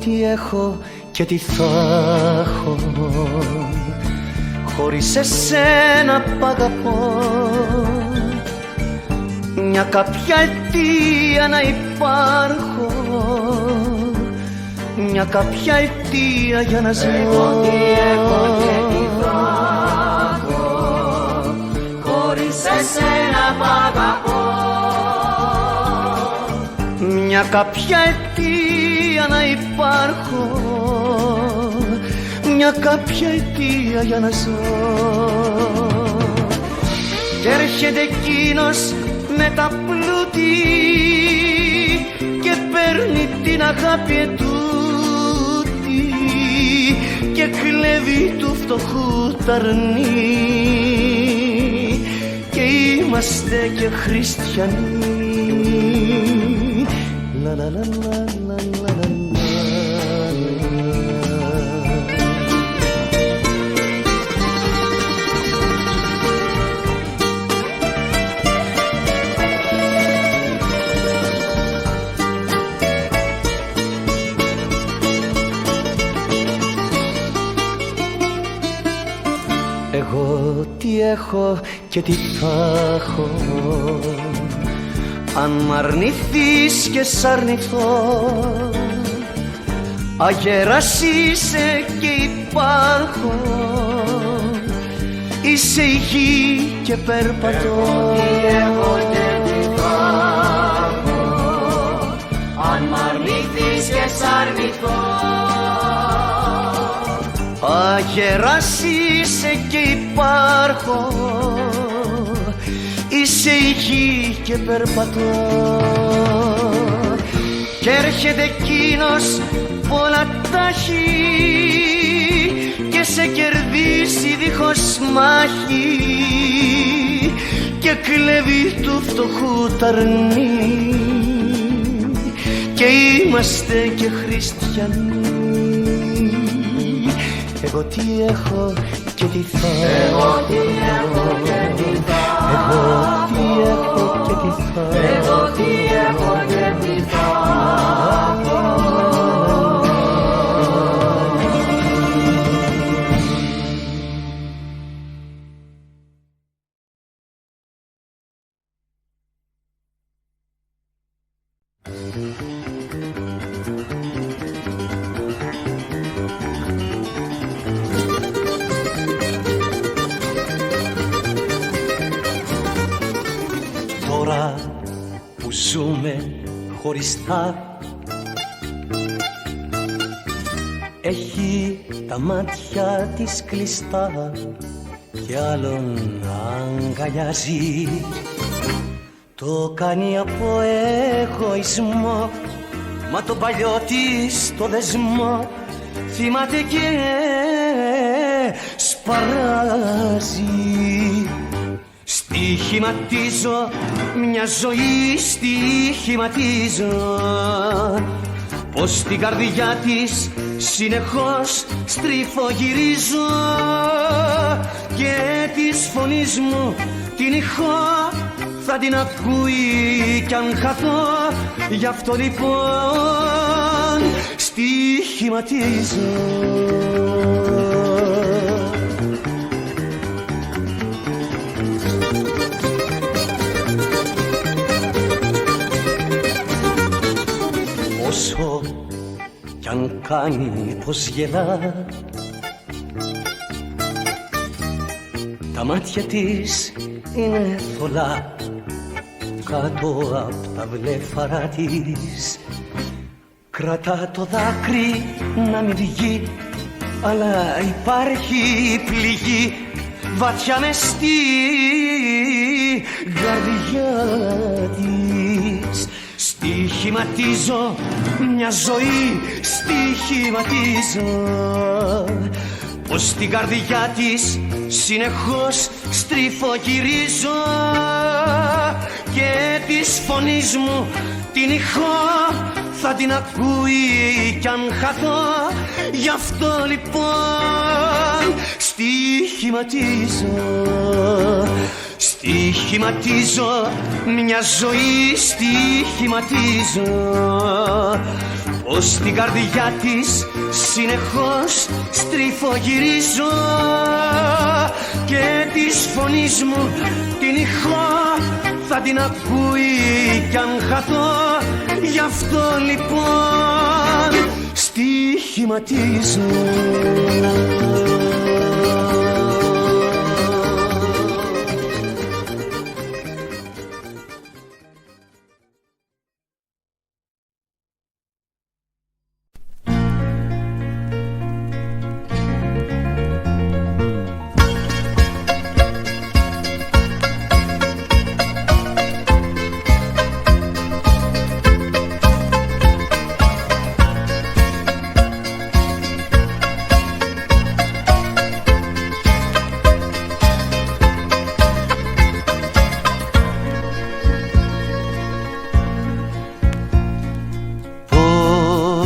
τι έχω και τι θα έχω, χωρίς εσένα π' αγαπώ. Μια κάποια αιτία να υπάρχω, μια κάποια αιτία για να ζω. Εγώ τι έχω και τι θα έχω, χωρίς εσένα π' αγαπώ. Μια κάποια αιτία να υπάρχω, μια κάποια αιτία για να ζω. Κι έρχεται εκείνος με τα πλούτη και παίρνει την αγάπη ετούτη και κλέβει του φτωχού τ' αρνί και είμαστε και χριστιανοί. La la la la la la la. Εγώ τι έχω και τι θα έχω, αν μ' αρνηθείς και σ' αρνηθώ. Αγέρας είσαι και υπάρχω, είσαι η γη και περπατώ. Εγώ τι έχω και τι θα έχω, αν μ' αρνηθείς και σ' αρνηθώ. Αγέρας είσαι και υπάρχω, είσαι η γη και περπατώ. Κι έρχεται εκείνος πολλά τάχει και σε κερδίσει δίχως μάχη και κλέβει του φτωχού τ' αρνί και είμαστε και χριστιανοί. Εγώ τι έχω και τι θα έχω, εγώ τι έχω και τι θα εγώ τι έχω και τι θα εγώ τι έχω και τι θα Τώρα που ζούμε χωριστά, έχει τα μάτια της κλειστά κι άλλον αγκαλιάζει. Το κάνει από εγωισμό, μα το παλιό της το δεσμό θυμάται και σπαράζει. Στοιχηματίζω μια ζωή, στοιχηματίζω πως την καρδιά της συνεχώς στριφογυρίζω και της φωνής μου την ηχό θα την ακούει κι αν χαθώ. Γι' αυτό λοιπόν στοιχηματίζω. Όσο κι αν κάνει πως γελά, τα μάτια της είναι θολά κάτω απ' τα βλέφαρα της. Κρατά το δάκρυ να μην βγει, αλλά υπάρχει πληγή βαθιά μες στη καρδιά της. Στοιχηματίζω μια ζωή, στοιχηματίζω πως την καρδιά της συνεχώς στριφογυρίζω και της φωνής μου την ηχό θα την ακούει κι αν χαθώ. Γι' αυτό λοιπόν στοιχηματίζω. Στοιχηματίζω μια ζωή, στοιχηματίζω πως στην καρδιά της συνεχώς στριφογυρίζω και της φωνής μου την ηχό θα την ακούει κι αν χαθώ. Γι' αυτό λοιπόν στοιχηματίζω.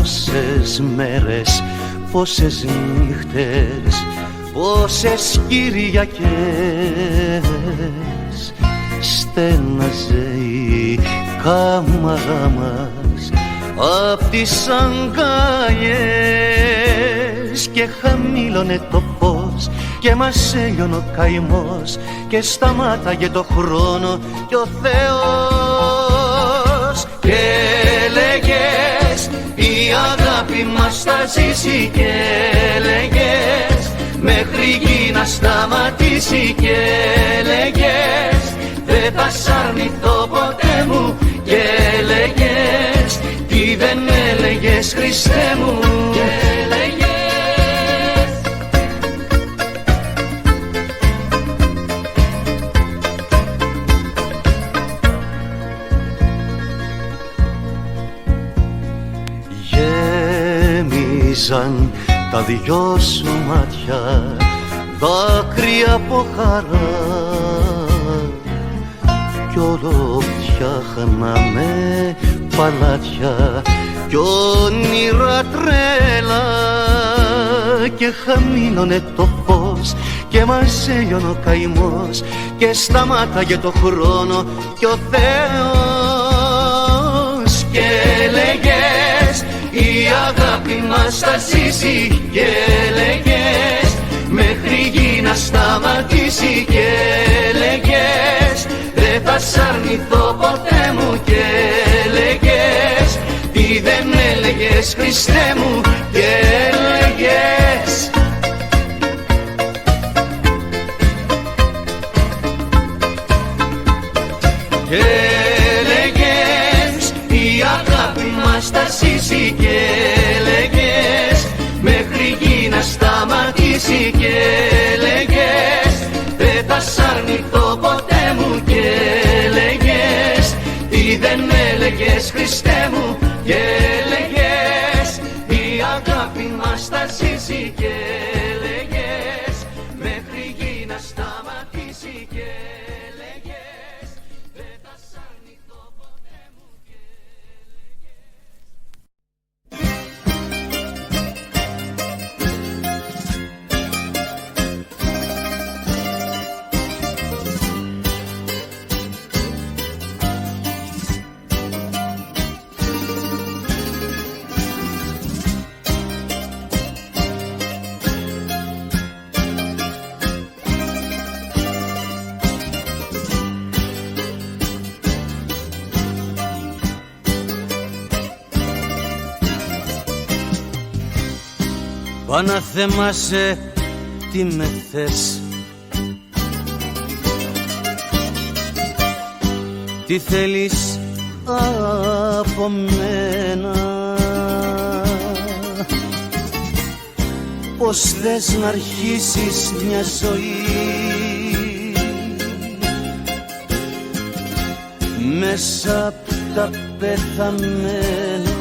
Πόσες μέρες, πόσες νύχτες, πόσες Κυριακές στέναζε η κάμαρα μας απ' τις αγκαλιές και χαμήλωνε το φως και μας έλειωνε ο καημός και σταμάταγε το χρόνο κι ο Θεός και έλεγες η αγάπη μας θα ζήσει και έλεγες μέχρι γη να σταματήσει και έλεγες δεν θα σ' αρνηθώ ποτέ μου και έλεγες τι δεν έλεγες Χριστέ μου και έλεγες. Γέμιζαν τα δυο σου μάτια δάκρυα από χαρά κι όλο φτιάχναμε παλάτια κι όνειρα τρέλα και χαμήλωνε το φως και μας έλειωνε ο καημός και σταμάταγε το χρόνο κι ο Θεός και έλεγες η αγάπη μας θα ζήσει και έλεγες μέχρι γη να σταματήσει και έλεγες δεν θα σ' αρνηθώ ποτέ μου και έλεγες τι δεν έλεγες Χριστέ μου και έλεγες. Και έλεγες η αγάπη μας θα ζήσει και έλεγες μέχρι γη να σταματήσει και έλεγες δεν θα σ' αρνηθώ ποτέ μου και έλεγες τι δεν έλεγες Χριστέ μου και έλεγες η αγάπη μας θα ζήσει και έλεγες μέχρι γη να σταματήσει και έλεγες δεν θα σ' αρνηθώ ποτέ μου και Παναθεμάσαι τι με θες, τι θέλεις από μένα, πως θες να αρχίσεις μια ζωή μέσα απ' τα πεθαμένα.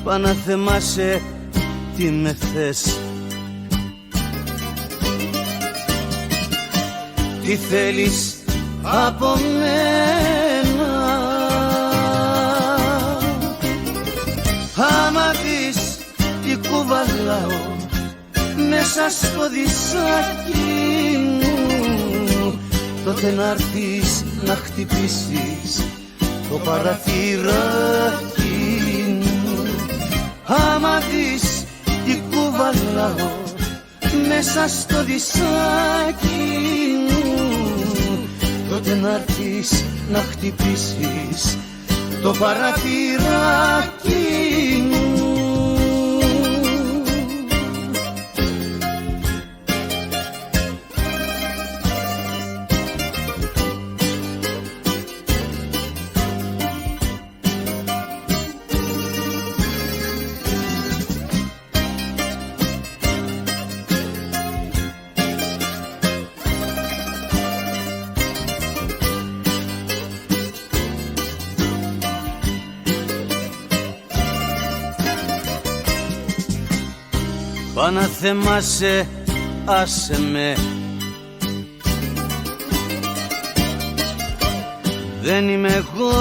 Παναθεμάσαι τι με θες, τι θέλεις από μένα. Άμα δεις τι κουβαλάω μέσα στο δισάκι μου, τότε να έρθεις να χτυπήσεις το παραθυράκι μου. Άμα δεις τι κουβαλάω μέσα στο δισάκι μου, τότε να'ρθεις να χτυπήσεις το παραθυράκι μου. Παναθεμάσαι, άσε με, δεν είμαι εγώ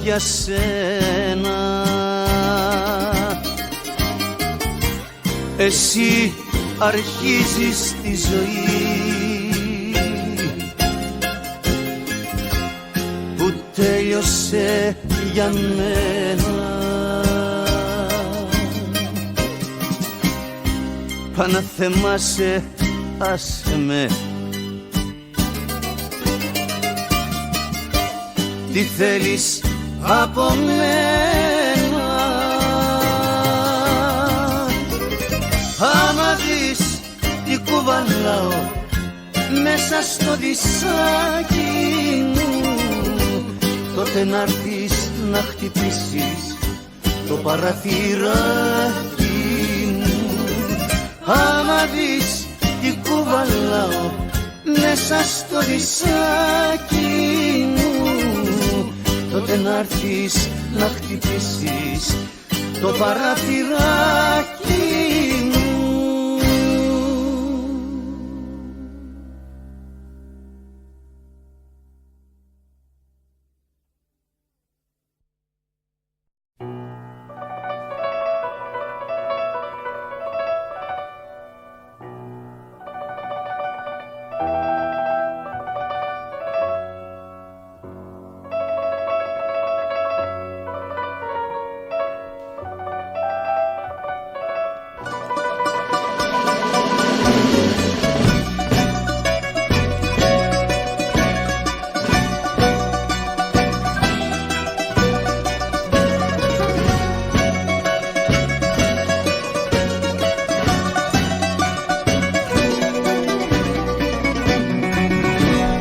για σένα. Εσύ αρχίζεις τη ζωή που τέλειωσε για μένα. Παναθεμάσαι, άσε με, τι θέλεις από μένα. Άμα δεις τι κουβαλάω μέσα στο δισάκι μου, τότε να'ρθεις να χτυπήσεις το παραθυράκι. Άμα δεις τι κουβαλάω μέσα στο δισάκι μου, τότε να'ρθεις να χτυπήσεις το παραθυράκι μου.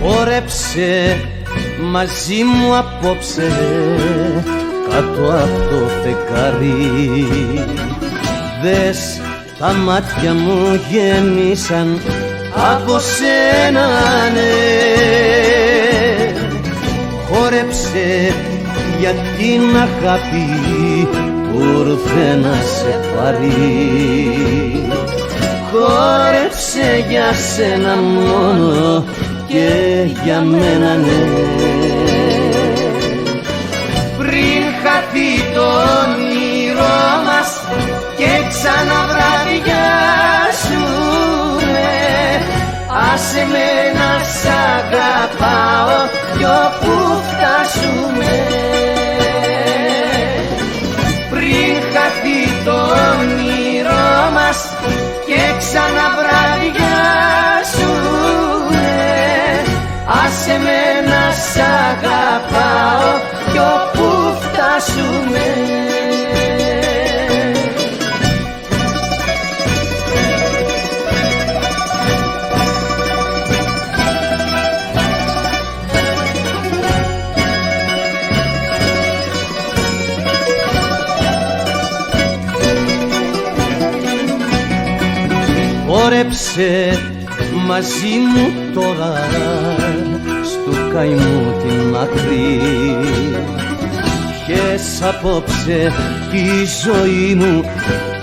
Χόρεψε μαζί μου απόψε κάτω από το φεγγάρι. Δες, τα μάτια μου γέμισαν από σένα, ναι. Χόρεψε για την αγάπη που ήρθε να σε πάρει. Χόρεψε για σένα μόνο και για μένα, ναι. Πριν χαθεί το όνειρό μας και ξαναβραδιάσουμε, άσε με να σ' αγαπάω κι όπου φτάσουμε. Πριν χαθεί το όνειρό μας και ξαναβραδιάσουμε, άσε με να σ' αγαπάω κι όπου φτάσουμε. Χόρεψε μαζί μου τώρα στου καημού την άκρη. Πιες απόψε τη ζωή μου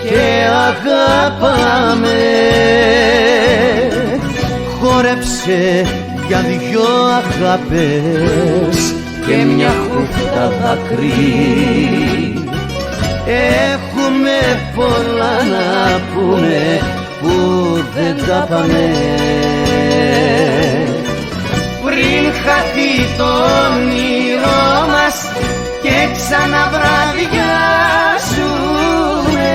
και αγάπαμε. Χόρεψε για δυο αγάπες και μια χούφτα δάκρυ. Έχουμε πολλά να πούμε που δεν τα πάμε. Πριν χαθεί το όνειρό μας ξαναβραδιάζουμε.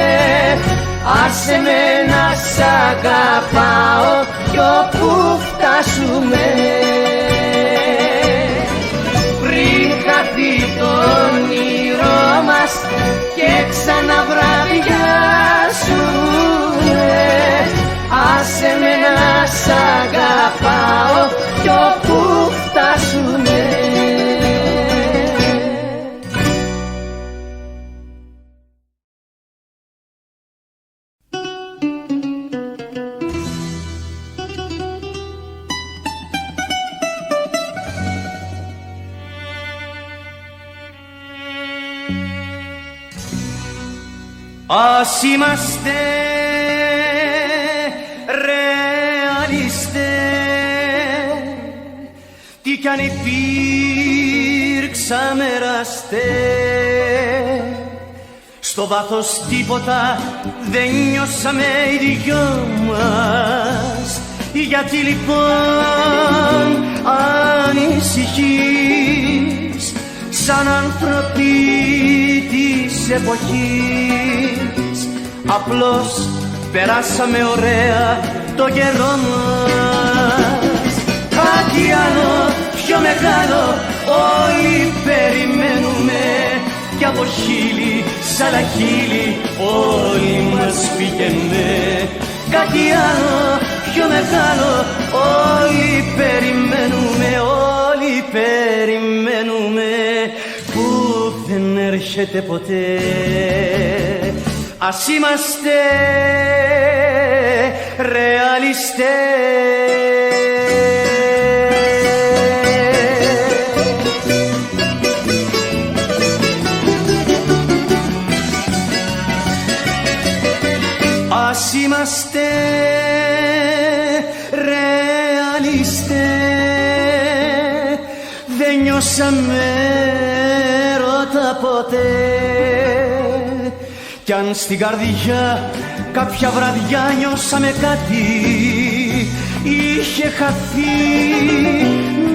Άσε με να σ' αγαπάω κι όπου φτάσουμε. Πριν χαθεί το όνειρό μας και ξαναβραδιάζουμε. Άσε με να σ' αγαπάω κι όπου φτάσουμε. Ας είμαστε ρεαλιστές, τι κι αν υπήρξαμε εραστές, στο βάθος τίποτα δεν νιώσαμε οι δυο μας. Γιατί λοιπόν ανησυχείς σαν άνθρωποι της εποχής? Απλώς περάσαμε ωραία το καιρό μας. Κάτι άλλο πιο μεγάλο όλοι περιμένουμε, κι από χείλη σ' άλλα χείλη όλοι μας πηγαίνουμε. Κάτι άλλο πιο μεγάλο όλοι περιμένουμε, όλοι περιμένουμε, που δεν έρχεται ποτέ. Ας είμαστε ρεαλιστές. Ας είμαστε ρεαλιστές, δεν νιώσαμε έρωτα ποτέ. Κι αν στην καρδιά κάποια βραδιά νιώσαμε κάτι, είχε χαθεί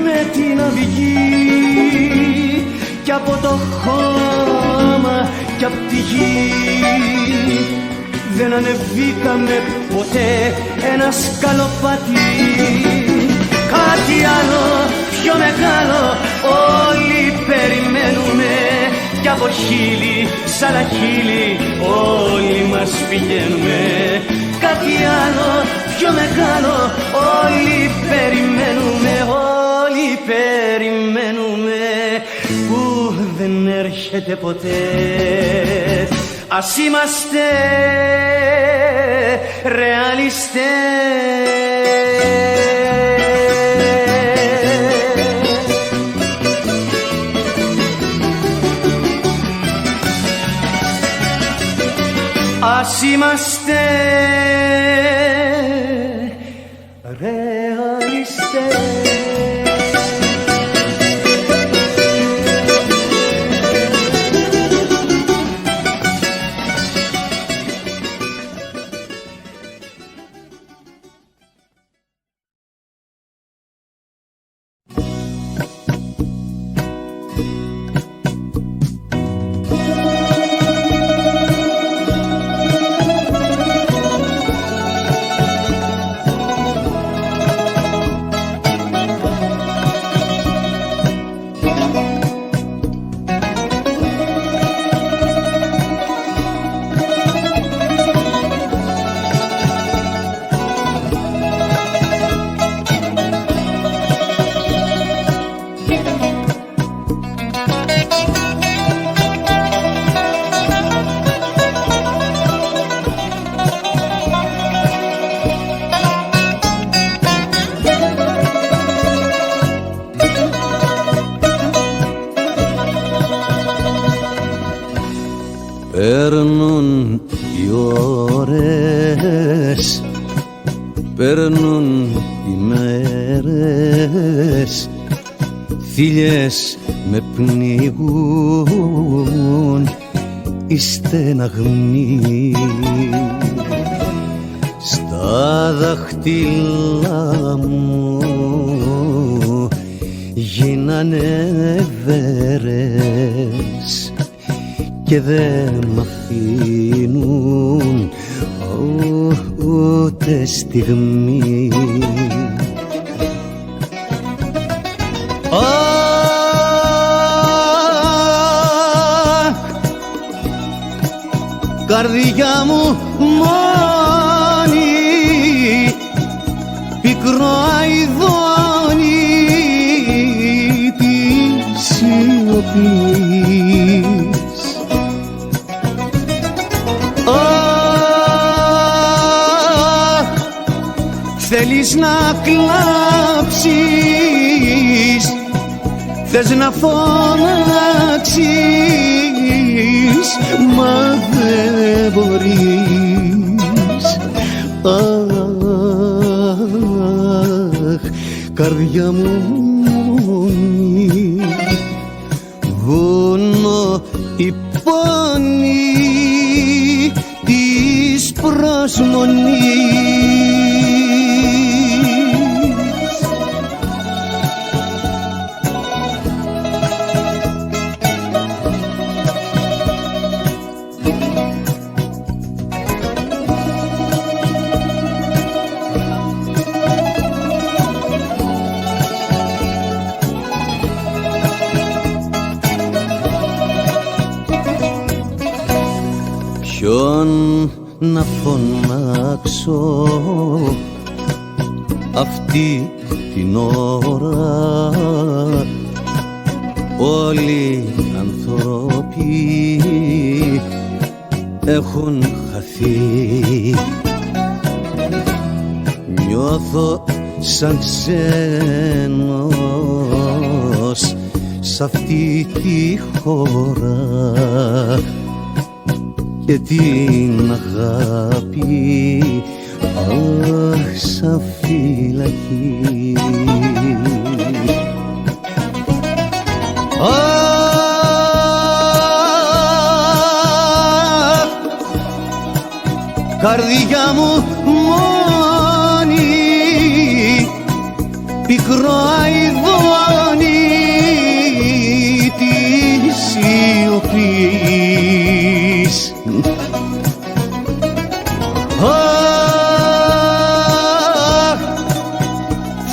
με την αυγή κι από το χώμα κι απ' τη γη. Δεν ανεβήκαμε ποτέ ένα σκαλοπάτι. Κάτι άλλο πιο μεγάλο όλοι περιμένουμε, κι από χείλη σ' άλλα χείλη όλοι μας πηγαίνουμε. Κάτι άλλο πιο μεγάλο όλοι περιμένουμε, όλοι περιμένουμε, που δεν έρχεται ποτέ. Ας είμαστε ρεαλιστές. Ας είμαστε ρεαλιστές. Παίρνουν οι ώρες, παίρνουν οι μέρες, θύλιες με πνίγουν οι στεναγμοί. Στα δάχτυλά μου γίνανε βέρες και δεν μ' αφήνουν ούτε στιγμή. Καρδιά μου μόνη, πικρό αηδόνι της σιωπής. Θέλεις να κλάψεις, θες να φωνάξεις, μα δεν μπορείς. Αχ, καρδιά μου μόνη, βουνό η πόνη της προσμονής. Ποιον να φωνάξω αυτή την ώρα, όλοι οι άνθρωποι έχουν χαθεί. Νιώθω σαν ξένος σ' αυτή τη χώρα και την αγάπη σαν φυλακή. Καρδιά μου μόνη, πικρό αηδόνι της σιωπής.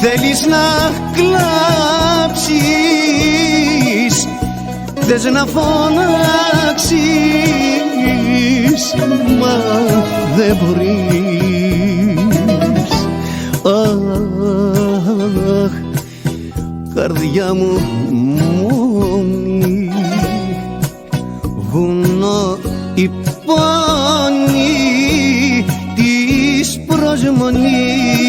Θέλεις να κλάψεις, θες να φωνάξεις, μα δεν μπορείς. Αχ, καρδιά μου μόνη, βουνό η πόνη της προσμονής.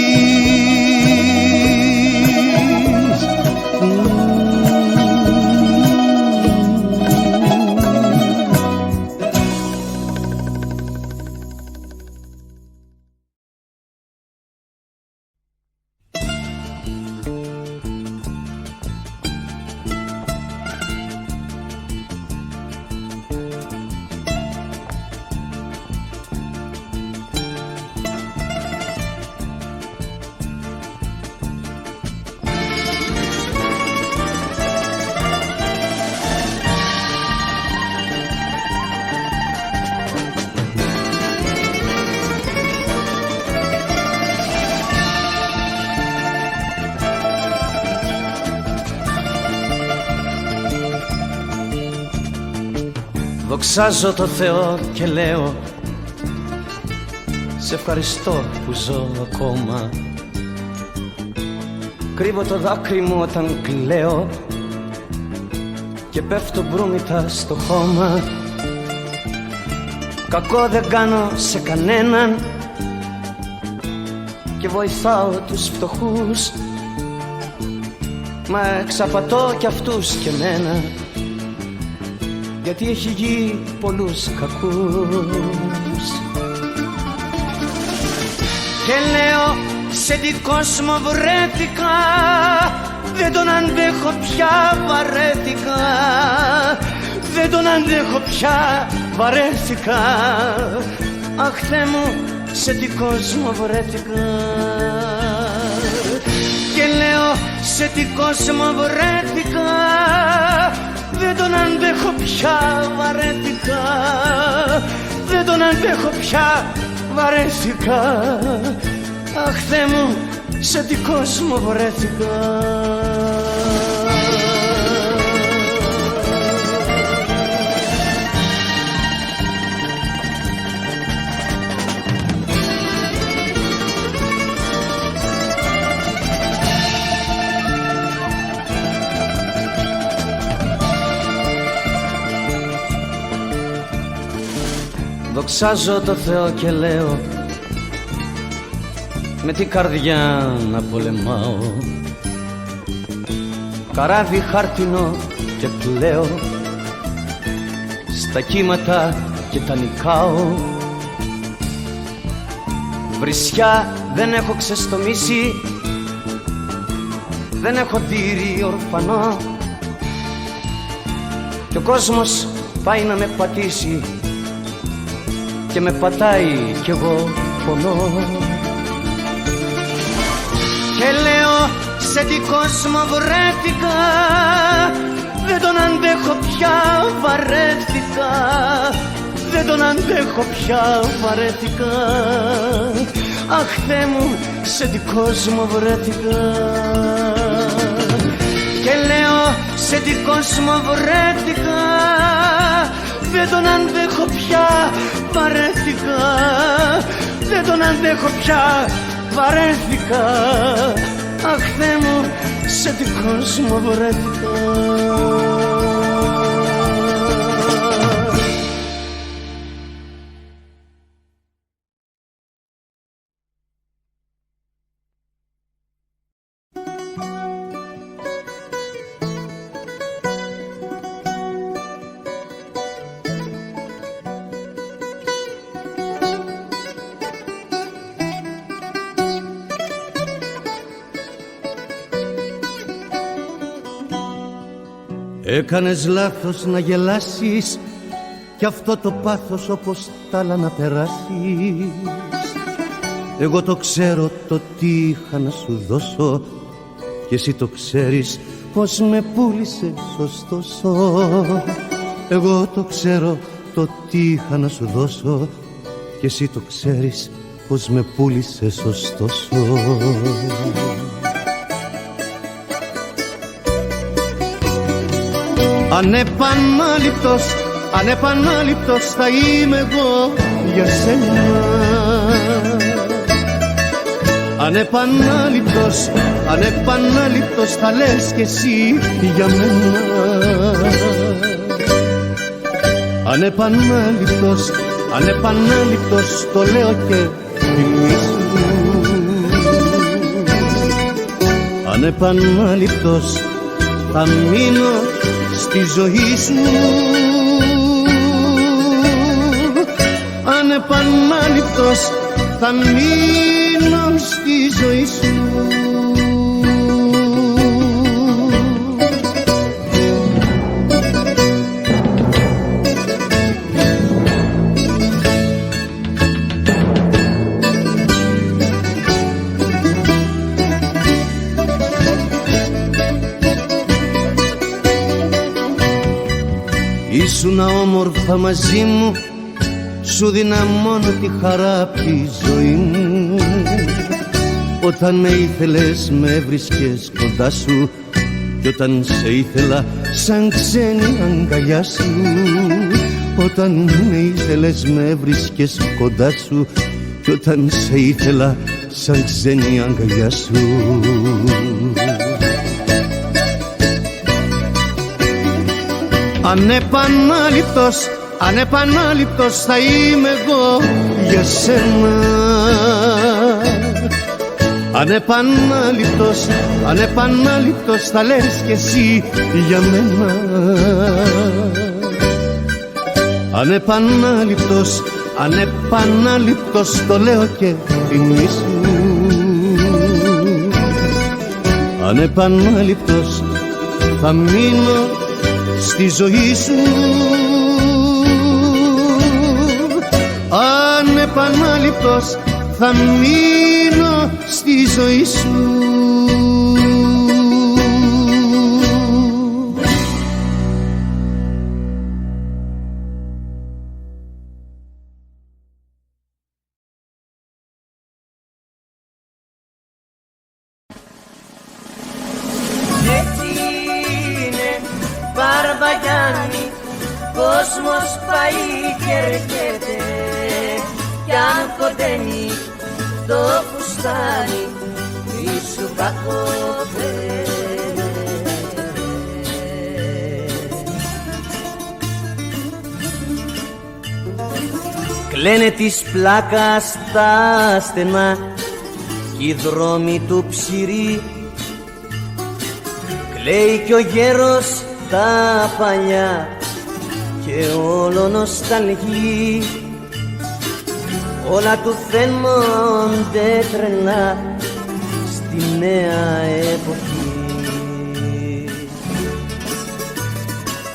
Δοξάζω το Θεό και λέω σε ευχαριστώ που ζω ακόμα. Κρύβω το δάκρυ μου όταν κλαίω και πέφτω μπρούμητα στο χώμα. Κακό δεν κάνω σε κανέναν και βοηθάω τους φτωχούς, μα εξαπατώ κι αυτούς και μένα, γιατί έχει γη πολλούς κακούς. Και λέω σε τι κόσμο βρέθηκα, δεν τον αντέχω πια, βαρέθηκα. Δεν τον αντέχω πια, βαρέθηκα. Αχ Θεέ μου, σε τι κόσμο βρέθηκα. Και λέω σε τι κόσμο βρέθηκα, δεν τον αντέχω πια, βαρέθηκα. τον αντέχω πια, βαρέθηκα. Αχ Θεέ μου, σε τι κόσμο βρέθηκα. Δοξάζω το Θεό και λέω, με την καρδιά να πολεμάω. Καράβι χάρτινο και πλέω, στα κύματα και τα νικάω. Βρισιά δεν έχω ξεστομίσει, δεν έχω δύρει ορφανό, και ο κόσμος πάει να με πατήσει και με πατάει κι εγώ πονώ. Και λέω, σε τι κόσμο βρέθηκα, δεν τον αντέχω πια, βαρέθηκα. Δεν τον αντέχω πια, βαρέθηκα. Αχ Θεέ μου, σε τι κόσμο βρέθηκα. Και λέω, σε τι κόσμο βρέθηκα, δεν τον αντέχω πια, βαρέθηκα. Δεν τον αντέχω πια, βαρέθηκα. Αχ Θεέ μου, σε τι κόσμο βρέθηκα. Έκανες λάθος να γελάσεις, κι αυτό το πάθος όπως τ' άλλα να περάσεις. Εγώ το ξέρω το τι είχα να σου δώσω, κι εσύ το ξέρεις πως με πούλησες ωστόσο. Εγώ το ξέρω το τι είχα να σου δώσω, κι εσύ το ξέρεις πως με πούλησες ωστόσο. Ανεπανάληπτος, ανεπανάληπτος θα είμαι εγώ για σένα. Ανεπανάληπτος, ανεπανάληπτος θα λες κι εσύ για μένα. Ανεπανάληπτος, ανεπανάληπτος το λέω και θυμίσου. Ανεπανάληπτος θα μείνω στη ζωή σου. Ανεπανάληπτος θα μείνω στη ζωή σου. Ήσουνα όμορφα μαζί μου, σου δίνα μόνο τη χαρά απ' τη ζωή μου. Όταν με ήθελες με έβρισκες κοντά σου, κι όταν σε ήθελα σαν ξένη αγκαλιά σου. Όταν με ήθελες με έβρισκες κοντά σου, κι όταν σε ήθελα σαν ξένη αγκαλιά σου. Ανεπανάληπτος, ανεπανάληπτος θα είμαι εγώ για σένα. Ανεπανάληπτος, ανεπανάληπτος θα λες κι εσύ για μένα. Ανεπανάληπτος, ανεπανάληπτος το λέω και θυμίσου. Ανεπανάληπτος θα μείνω στη ζωή σου. Ανεπανάληπτος θα μείνω στη ζωή σου. κοντένει το φουστάνι μη σου κακοφαίνεται. Κλαίνε της πλάκας τα στενά κι οι δρόμοι του ψηρή, κλαίει κι ο γέρος τα παλιά και όλο νοσταλγεί. Όλα του φαίνονται τρελά στη νέα εποχή.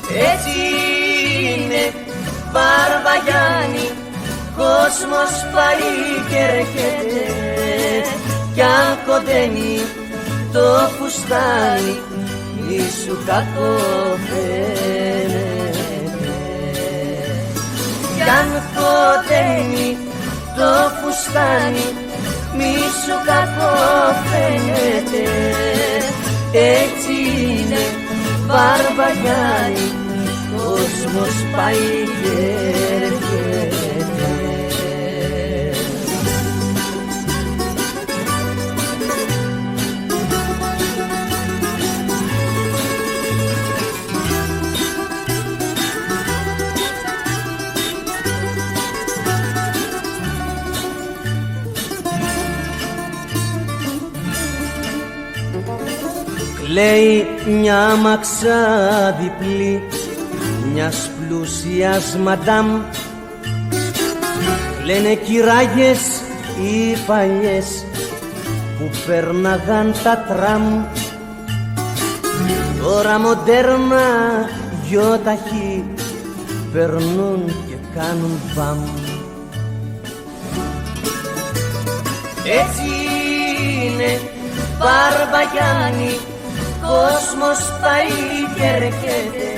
Έτσι είναι Μπαρμπαγιάννη, κόσμος πάει και έρχεται κι αν κοντένει το φουστάνι μη σου κακοφαίνεται. Κι αν κοντένει το φουστάνι μη σου κακοφαίνεται. Έτσι είναι Μπαρμπαγιάννη, κόσμος πάει και έρχεται. Λέει μια αμαξά διπλή μιας πλούσιας μαντάμ, λένε κυράγες οι παλιές που πέρναγαν τα τραμ. Τώρα μοντέρνα δυο ταχύ περνούν και κάνουν μπαμ. Έτσι είναι Μπαρμπαγιάννη, κόσμος πάει και έρχεται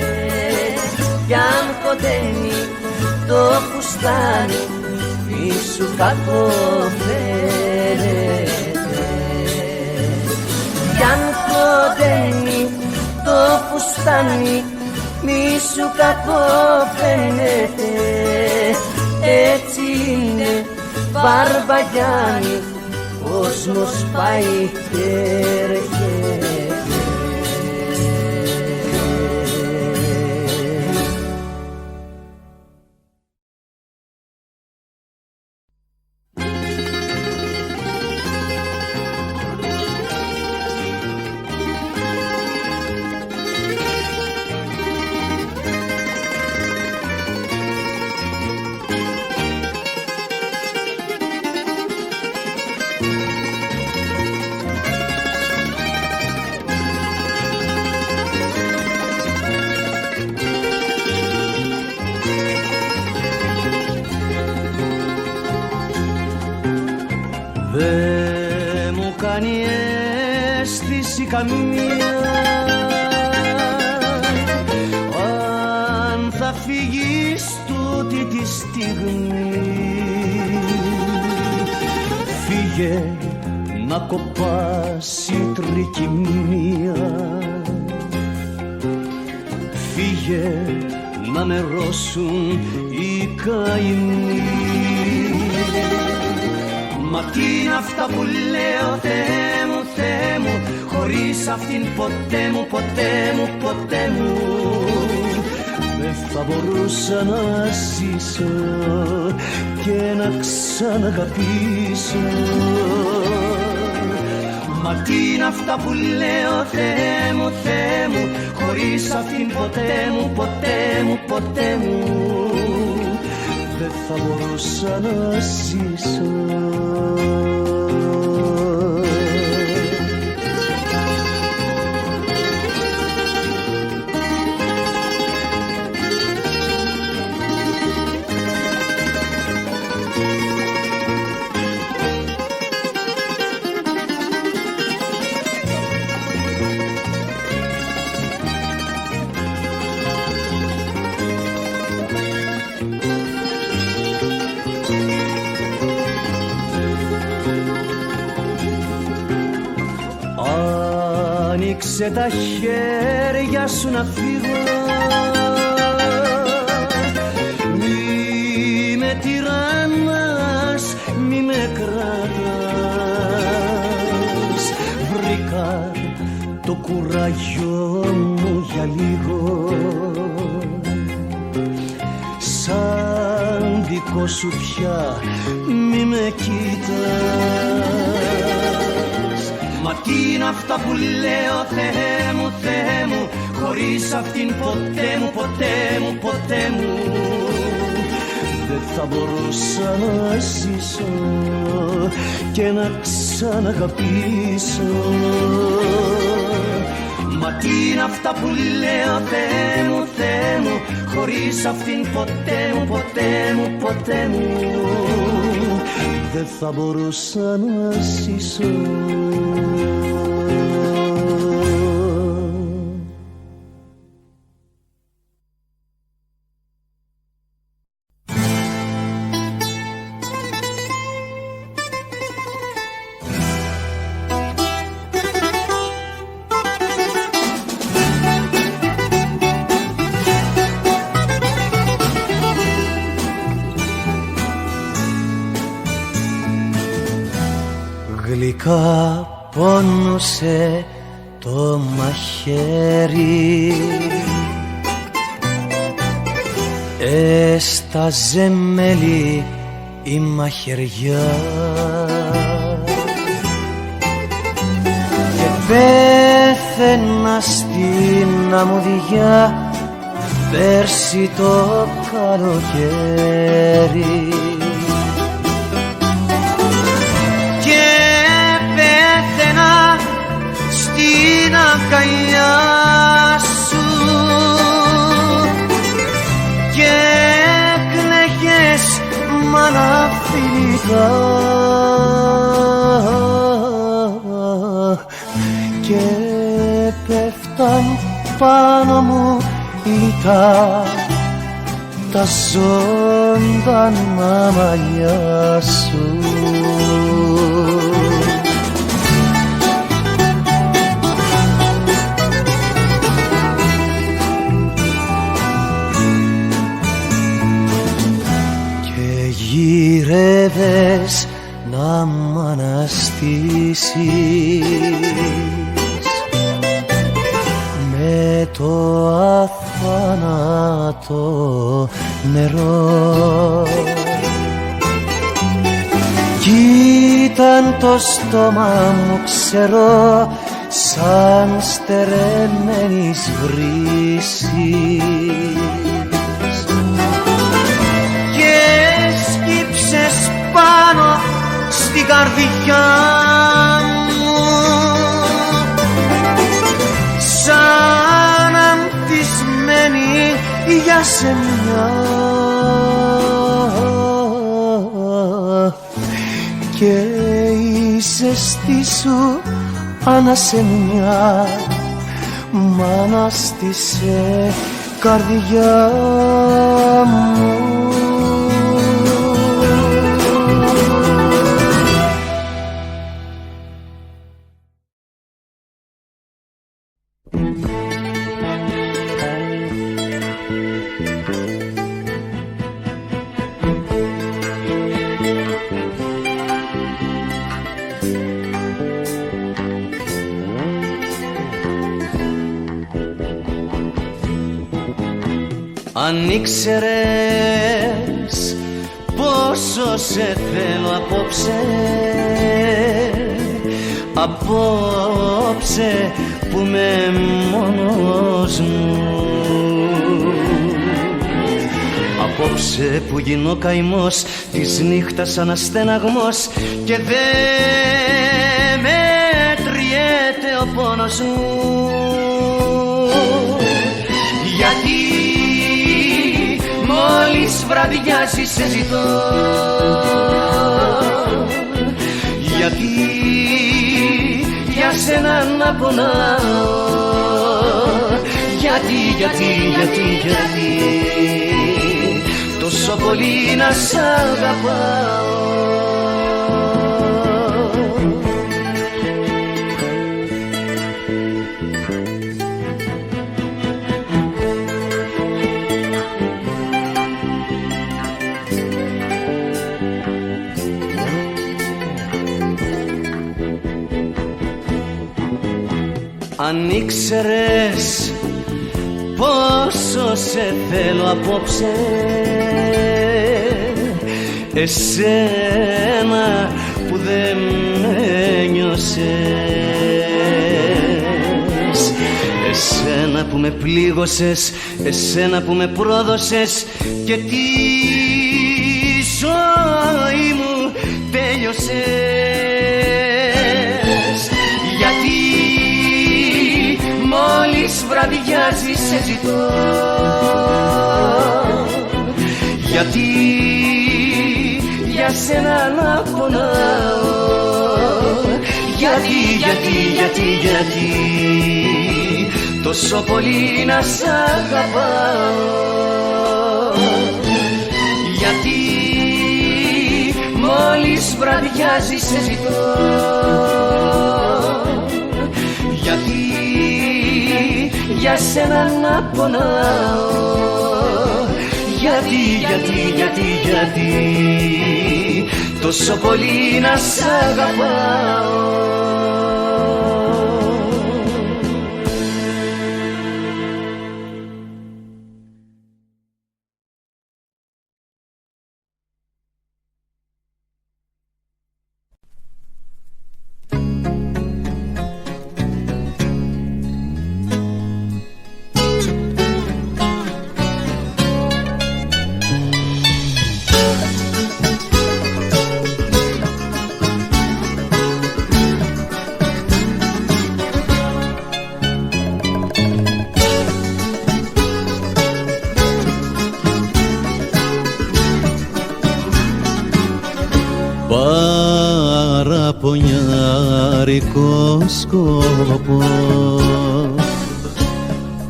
κι αν κοντένει το φουστάνι μη σου κακοφαίνεται. Κι αν κοντένει το φουστάνι μη σου κακοφαίνεται. Έτσι είναι Μπαρμπαγιάννη, κόσμος πάει και έρχεται. Δε μου κάνει αίσθηση καμία αν θα φύγεις τούτη τη στιγμή. Φύγε να κοπάσει η τρικυμία, φύγε να νερώσουν οι καημοί. Μα τι είναι αυτά που λέω, Θεέ μου, Θεέ μου, χωρίς αυτήν ποτέ μου, ποτέ μου, ποτέ μου δεν θα μπορούσα να ζήσω και να ξαναγαπήσω. Μα τι είναι αυτά που λέω, Θεέ μου, Θεέ μου, χωρίς αυτήν ποτέ μου, ποτέ μου, ποτέ μου δεν θα μπορούσα να ζήσω. Άνοιξε τα χέρια σου να φύγω, μη με τυραννάς, κουράγιο μου για λίγο, σαν δικό σου πια μη με κοίτας. Μα τι είναι αυτά που λέω, Θεέ μου, Θεέ μου, χωρίς αυτήν ποτέ μου, ποτέ μου, ποτέ μου δεν θα μπορούσα να ζήσω και να ξαναγαπήσω. Μα τι είναι αυτά που λέω, Θεέ μου, Θεέ μου, χωρίς αυτήν ποτέ μου, ποτέ μου, ποτέ μου δεν θα μπορούσα να ζήσω. Γλυκά πόνωσε το μαχαίρι, έσταζε μέλι η μαχαιριά και πέθαινα στην αμμουδιά πέρσι το καλοκαίρι. Στην αγκαλιά σου και έκλαιγες μάνα φιλικά και πέφταν πάνω μου λιτά τα ζωντανά μαλλιά σου. Γύρευες να μ' αναστήσεις με το αθάνατο νερό κι ήταν το στόμα μου ξερό σαν στερεμένης βρύσης πάνω στην καρδιά μου σαν ανθισμένη για σεμιά και η ζεστή σου ανασεμιά μ' ανάστησε καρδιά μου. Αν ήξερες πόσο σε θέλω απόψε, απόψε που είμαι μόνος μου, απόψε που γίνω καημός της νύχτας αναστεναγμός και δεν μετριέται ο πόνος μου. Γιατί μόλις βραδιάζει σε ζητώ, γιατί για σένα να πονάω, γιατί τόσο πολύ να σ' αγαπάω. Αν ήξερες πόσο σε θέλω απόψε, εσένα που δεν με νιώσες, εσένα που με πλήγωσες, εσένα που με πρόδωσες και τη ζωή μου τέλειωσες. Γιατί μόλις βραδιάζει σε ζητώ, γιατί για σένα να πονάω, γιατί τόσο πολύ να σ' αγαπάω, γιατί μόλις βραδιάζει σε ζητώ, γιατί για σένα να πονάω, γιατί τόσο πολύ να σ' αγαπάω. Παραπονιάρικο σκόπο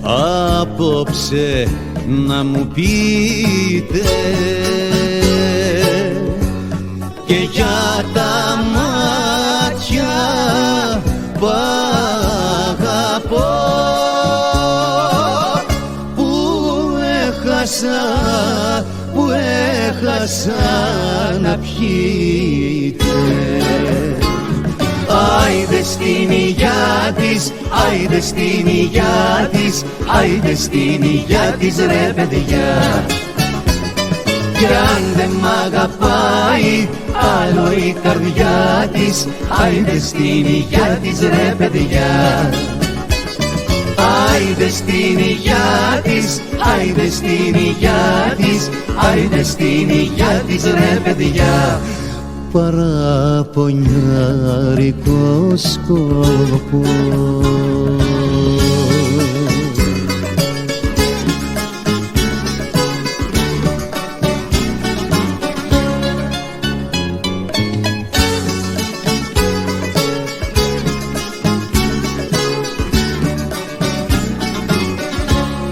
απόψε να μου πείτε, και για τα μάτια που αγαπώ, που έχασα να πιείτε. Άιντε στην υγειά της, άιντε στην υγειά της, άιντε στην υγειά της ρε παιδιά. Κι αν δεν μ' αγαπάει άλλο η καρδιά της, άιντε στην υγειά της ρε παιδιά. Άιντε στην υγειά της, άιντε στην υγειά της, άιντε στην υγειά της ρε παιδιά. Παραπονιάρικο σκόπο.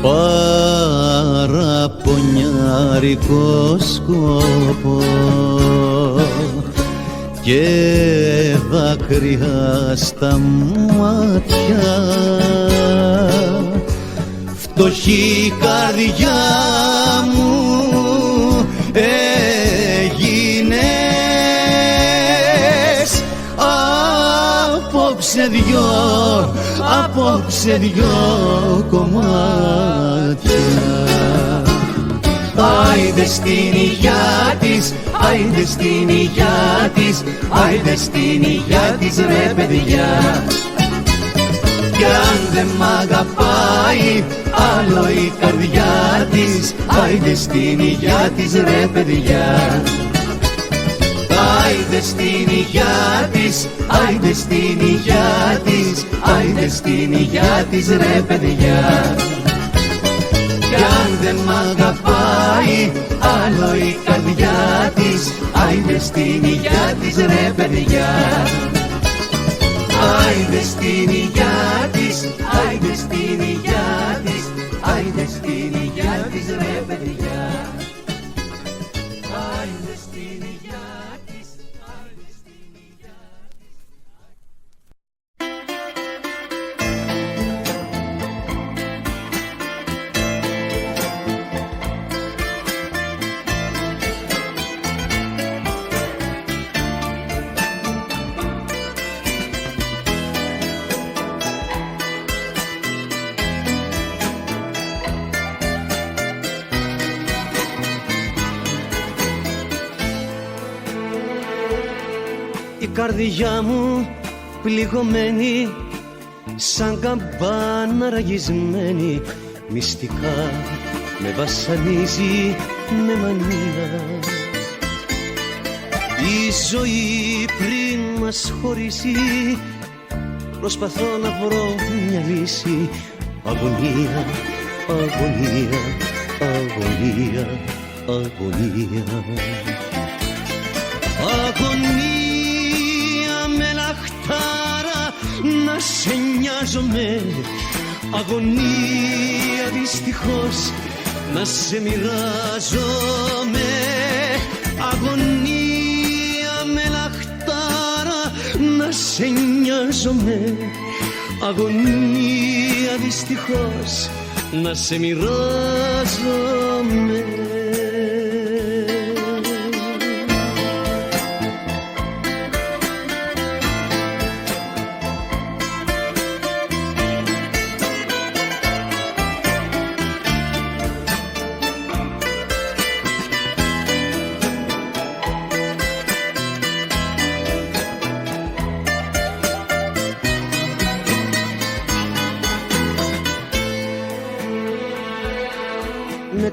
Παραπονιάρικο σκόπο και δάκρυα στα μάτια, φτωχή καρδιά μου έγινες. Απόψε δυο κομμάτια. Άιντε στην υγειά της, άιντε στην υγειά της, άιντε στην υγειά της ρε παιδιά. Κι αν δεν μ' αγαπάει άλλο η καρδιά της, άιντε στην υγειά της ρε παιδιά. Άιντε στην υγειά της, άιντε στην υγειά της, άιντε στην υγειά της ρε παιδιά. Κι αν δεν μ' αγαπάει άλλο η καρδιά της, άιντε στην υγειά της ρε παιδιά. Άιντε στην υγειά της, άιντε στην υγειά της, άιντε στην υγειά της ρε παιδιά. Άιντε στην υγειά της, άιντε στην υγειά της. η καρδιά μου πληγωμένη, σαν καμπάνα ραγισμένη, μυστικά με βασανίζει με μανία. Η ζωή πριν μας χωρίσει, προσπαθώ να βρω μια λύση. Αγωνία, αγωνία, αγωνία, αγωνία. Αγωνία με λαχτάρα να σε νοιάζομαι. Αγωνία δυστυχώς να σε μοιράζομαι. Αγωνία με λαχτάρα να σε νοιάζομαι. Αγωνία δυστυχώς να σε μοιράζομαι.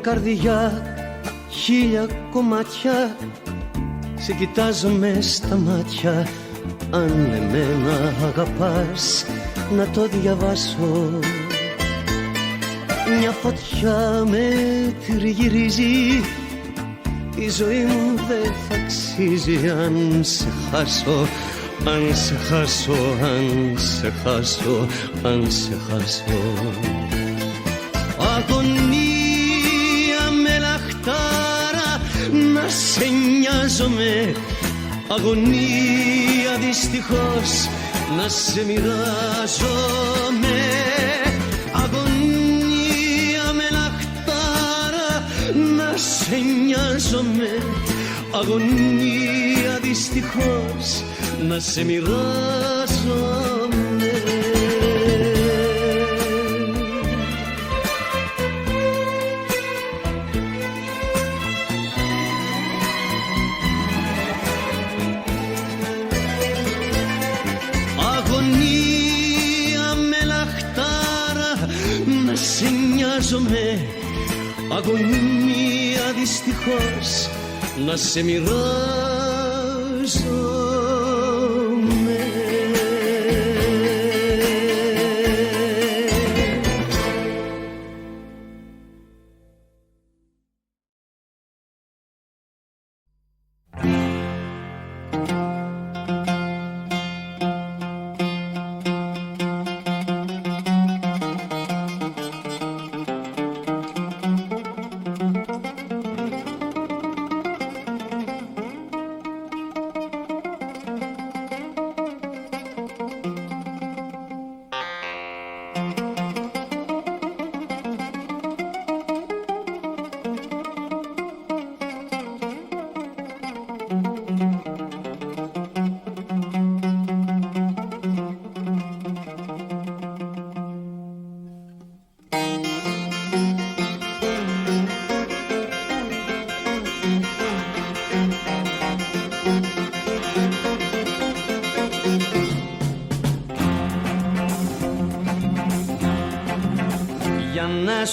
Καρδιά χίλια κομμάτια, σε κοιτάζω μες στα μάτια. Αν εμένα αγαπάς να το διαβάσω. Μια φωτιά με τριγυρίζει, η ζωή μου δεν θα αξίζει αν σε χάσω. Αν σε χάσω, αν σε χάσω, αν σε χάσω. Αγωνία να σε νοιάζομαι. Αγωνία δυστυχώς να σε μοιράζομαι. Αγωνία με λαχτάρα να σε νοιάζομαι. Αγωνία δυστυχώς να σε μοιράζομαι. Αγωνία δυστυχώς να σε μοιράζομαι.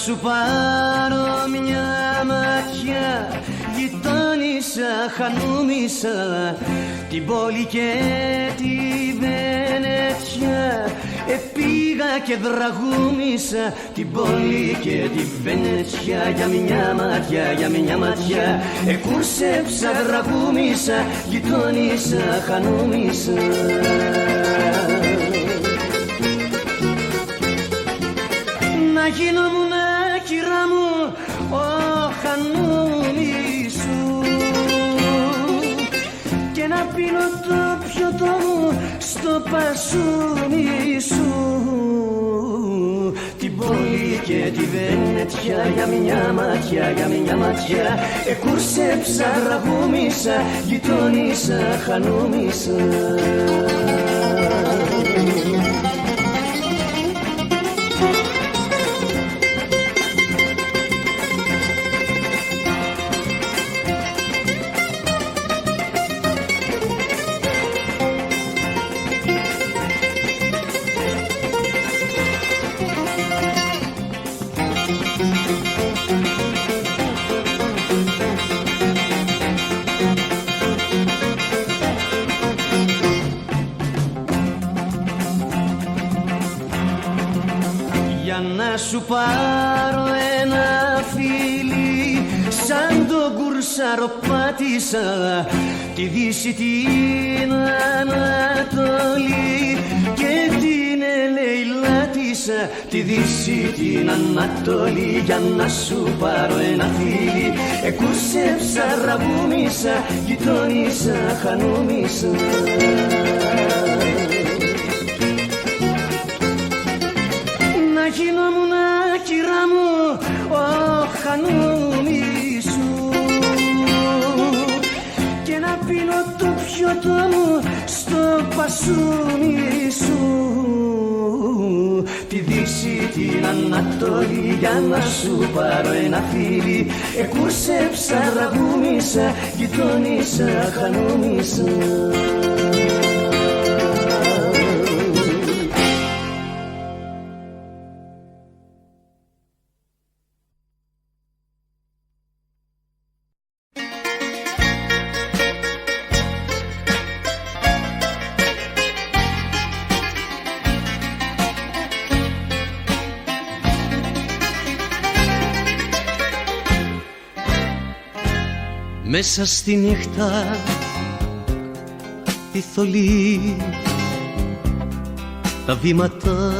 σου πάρω μια ματιά, γειτόνισσα, χανούμισσα την πόλη και τη Βενετιά. Επήγα και δραγούμισα την πόλη και τη Βενετιά. Για μια ματιά, για μια ματιά εκούρσεψα, δραγούμισα, γειτόνισσα, χανούμισα. Να γίνομουν κυρά μου ο χανούμι σου και να πίνω το πιωτό μου στο πασούμι σου. Την πόλη και τη Βενετιά για μια ματιά, για μια ματιά εκούρσεψα, ραγούμισα, γειτόνισσα, χανούμισα. σου πάρω ένα φίλι, σαν τον Κουρσάρο πάτησα τη Δύση την Ανατολή και την ελεηλάτησα τη Δύση την Ανατολή. Για να σου πάρω ένα φίλι, εκούσεψα, ραβούμισα, γειτόνισα, χανούμισα. Να γινόμουν κυρά μου ο χανούμι σου και να πίνω το πιωτό μου στο πασούνι σου. Τη Δύση την Ανατολή για να σου πάρω ένα φίλι, εκούσεψα, ραβούμισα, γειτόνισα, χανούμισα. Μέσα στη νύχτα τη θολή τα βήματα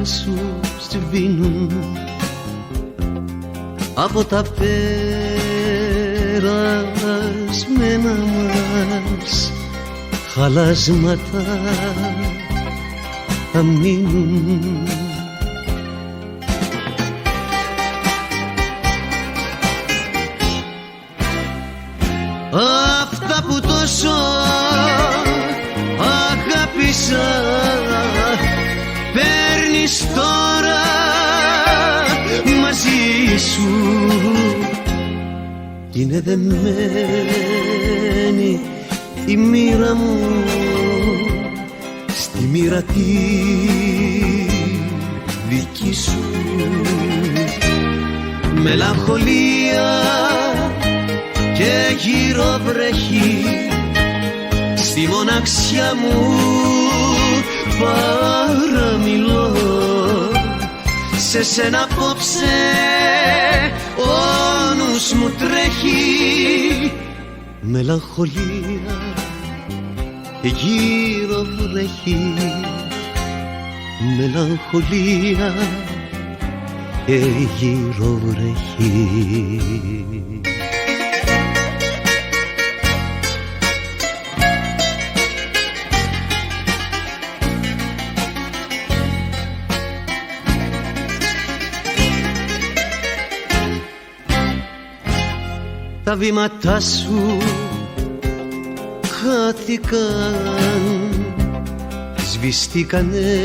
σου σβήνουν από τα περασμένα μας χαλάσματα θα μείνουν. Αυτά που τόσο αγάπησα παίρνεις τώρα μαζί σου. Είναι δεμένη η μοίρα μου στη μοίρα τη δική σου. Μελαγχολία και γύρω βρέχει στη μοναξιά μου παραμιλώ. Σε σένα απόψε ο νους μου τρέχει. Μελαγχολία και γύρω βρέχει, μελαγχολία και γύρω βρέχει. Τα βήματά σου χάθηκαν, σβηστήκανε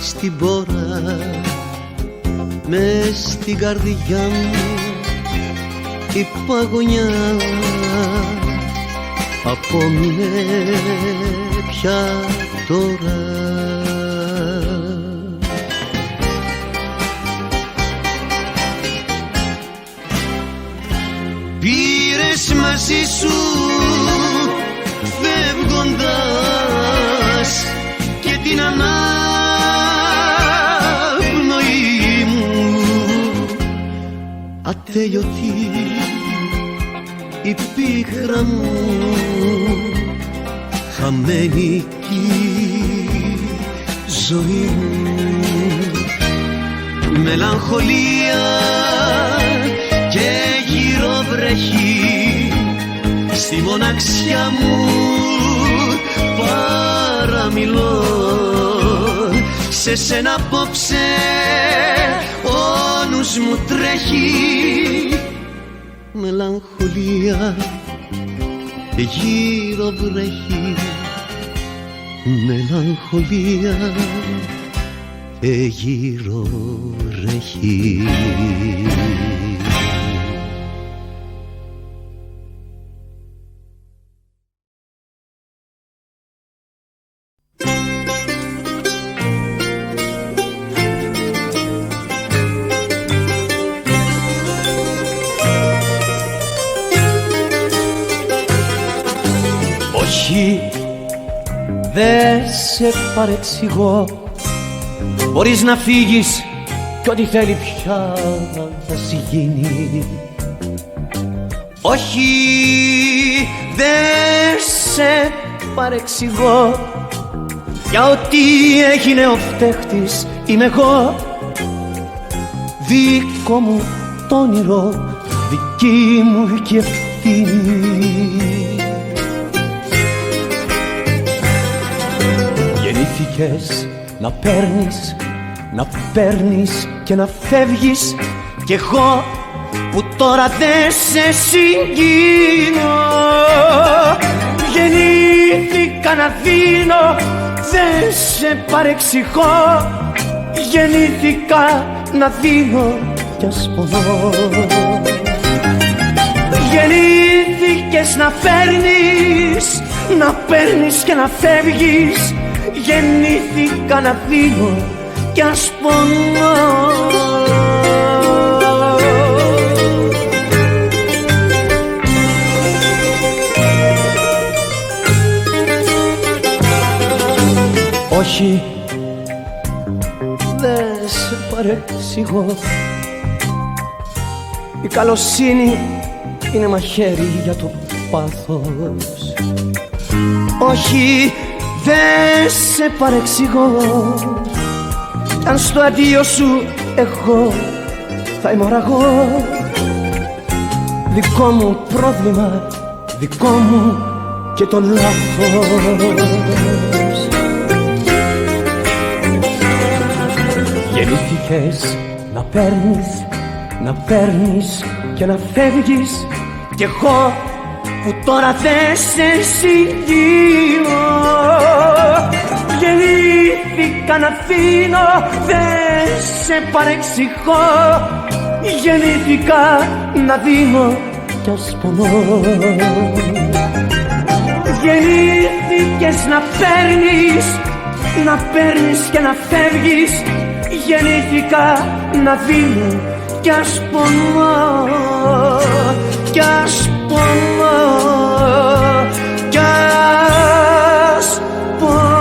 στην πόρα. Μες στην καρδιά μου η παγωνιά απόμεινε πια τώρα. Πήρες μαζί σου φεύγοντας και την αναπνοή μου. Ατέλειωτη η πίκρα μου, χαμένη κι η ζωή μου. Μελαγχολία και γύρω βρέχει στη μοναξιά μου παραμιλώ. Σε σένα απόψε ο νους μου τρέχει. Μελαγχολία και γύρω βρέχει, μελαγχολία και γύρω βρέχει. Όχι, δε σε παρεξηγώ, μπορείς να φύγεις κι ό,τι θέλει πια θα γίνει. Όχι, δεν σε παρεξηγώ, για ό,τι έγινε ο φταίχτης είμαι εγώ. Δικό μου το όνειρο, δική μου και ευθύνη. Γεννήθηκες να παίρνεις, να παίρνεις και να φεύγεις, κι εγώ που τώρα δεν σε συγκίνω. Γεννήθηκα να δίνω, δεν σε παρεξηγώ. Γεννήθηκα να δίνω κι ας πονώ. Γεννήθηκες να παίρνεις, να παίρνεις και να φεύγεις. Γεννήθηκα να δίνω κι ας πονώ. Όχι, δεν σε παρεξηγώ. Η καλοσύνη είναι μαχαίρι για το πάθος. Όχι, δεν σε παρεξηγώ. Αν στο αντίο σου εγώ θα είμαι οραγό. Δικό μου πρόβλημα, δικό μου και το λάθος. Γεννήθηκες να παίρνεις, να παίρνεις και να φεύγεις, κι εγώ που τώρα δεν σε συγκίνω. Γεννήθηκα να αφήνω, δεν σε παρεξηγώ. Γεννήθηκα να δίνω κι ας πονώ. Γεννήθηκες να παίρνεις, να παίρνεις και να φεύγεις. Γεννήθηκα να δίνω κι ας πονώ, κι ας πονώ, κι ας πονώ.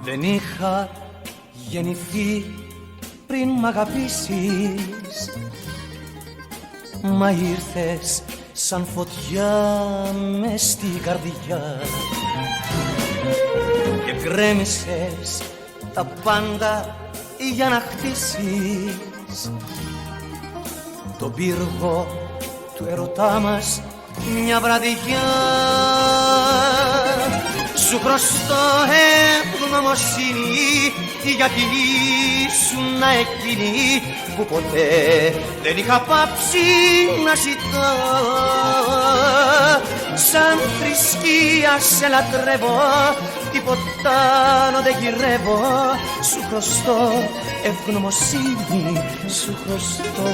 Δεν είχα γεννηθεί πριν μ' αγαπήσεις, μα ήρθες σαν φωτιά μες στην καρδιά και γκρέμισες τα πάντα για να χτίσεις τον πύργο του ερωτά μας μια βραδιά. Σου χρωστώ ευγνωμοσύνη γιατί ήσουν εκείνη που ποτέ δεν είχα πάψει να ζητώ. Σαν θρησκεία σε λατρεύω, τίποτα άλλο δεν γυρεύω. Σου χρωστώ ευγνωμοσύνη, σου χρωστώ.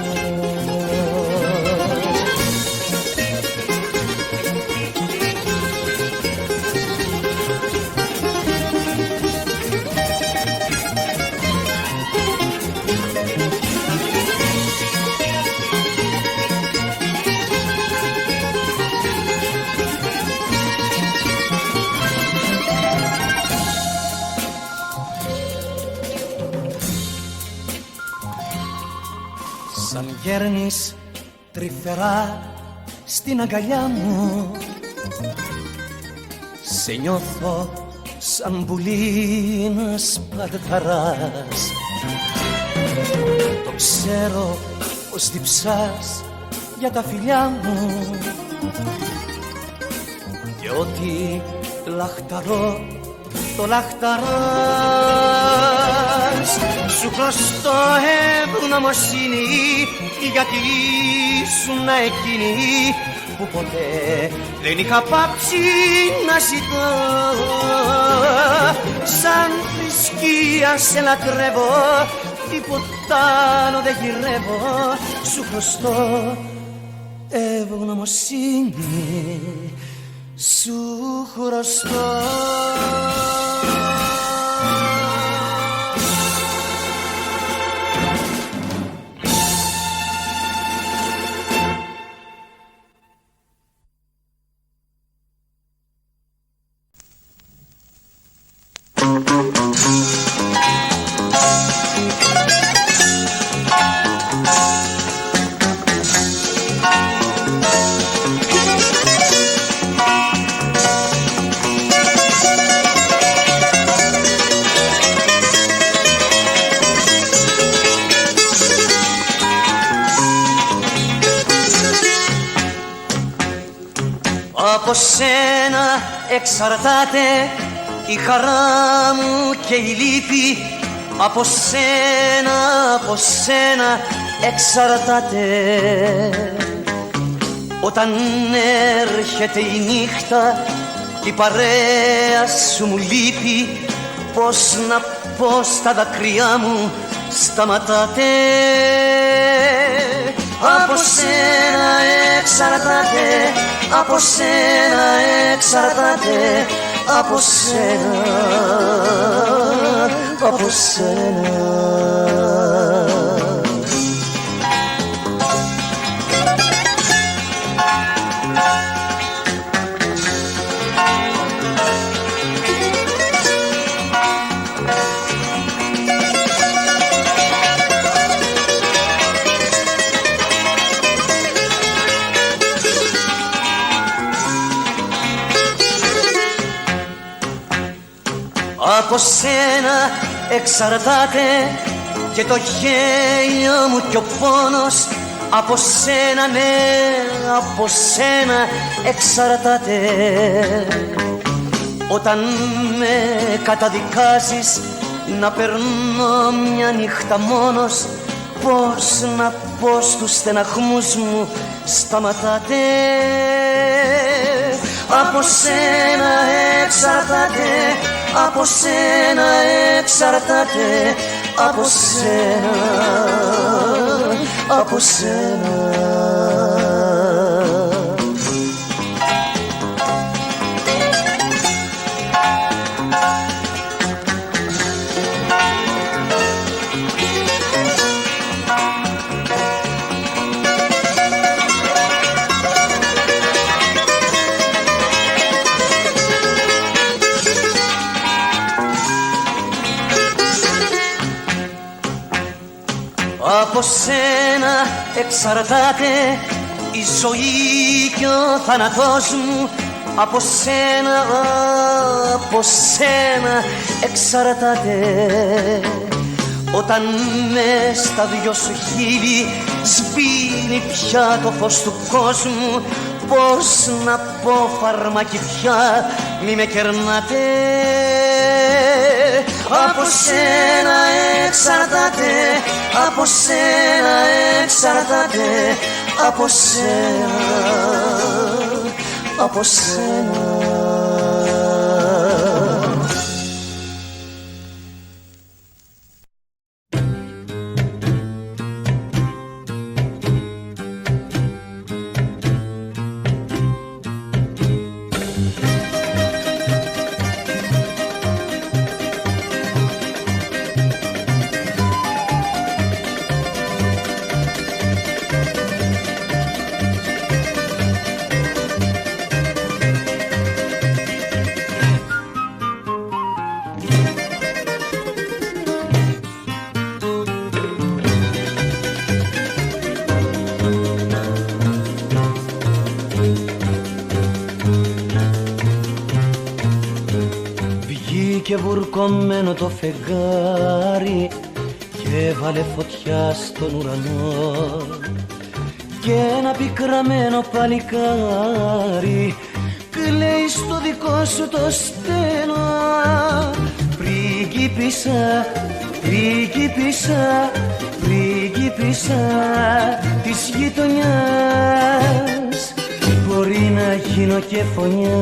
Σαν γέρνεις τρυφερά στην αγκαλιά μου, σε νιώθω σαν πουλί να σπαρταράς. Το Ξέρω πως διψάς για τα φιλιά μου και ότι λαχταρώ το λαχταράς. Σου χρωστώ ευγνωμοσύνη γιατί ήσουν εκείνη που ποτέ δεν είχα πάψει να ζητώ. Σαν θρησκεία σε λατρεύω, τίποτα άλλο δεν γυρεύω. Σου χρωστώ ευγνωμοσύνη, σου χρωστώ. Από σένα εξαρτάται η χαρά μου και η λύπη. Από σένα εξαρτάται. Όταν έρχεται η νύχτα και η παρέα σου μου λείπει, πώς να πω στα δάκρυά μου σταματάτε. Από σένα εξαρτάται, από σένα εξαρτάται, από σένα, από σένα. Από σένα εξαρτάται και το γέλιο μου κι ο πόνος. Από σένα, ναι, από σένα εξαρτάται. Όταν με καταδικάζεις να περνώ μια νύχτα μόνος, πώς να πω στους στεναχμούς μου σταματάτε. Από σένα εξαρτάται, από σένα εξαρτάται, από σένα, από σένα. Από σένα εξαρτάται η ζωή και ο θάνατός μου. Από σένα εξαρτάται. Όταν μες στα δυο σου χείλη σβήνει πια το φως του κόσμου, πώς να πω φαρμάκι πια μη με κερνάτε. Από σένα εξαρτάται, από σένα εξαρτάται, από σένα, από σένα. Και βουρκωμένο το φεγγάρι και έβαλε φωτιά στον ουρανό και ένα πικραμένο παλικάρι κλαίει στο δικό σου το στένο. Πριγκίπισσα, πριγκίπισσα, πριγκίπισσα της γειτονιάς, μπορεί να γίνω και φωνιάς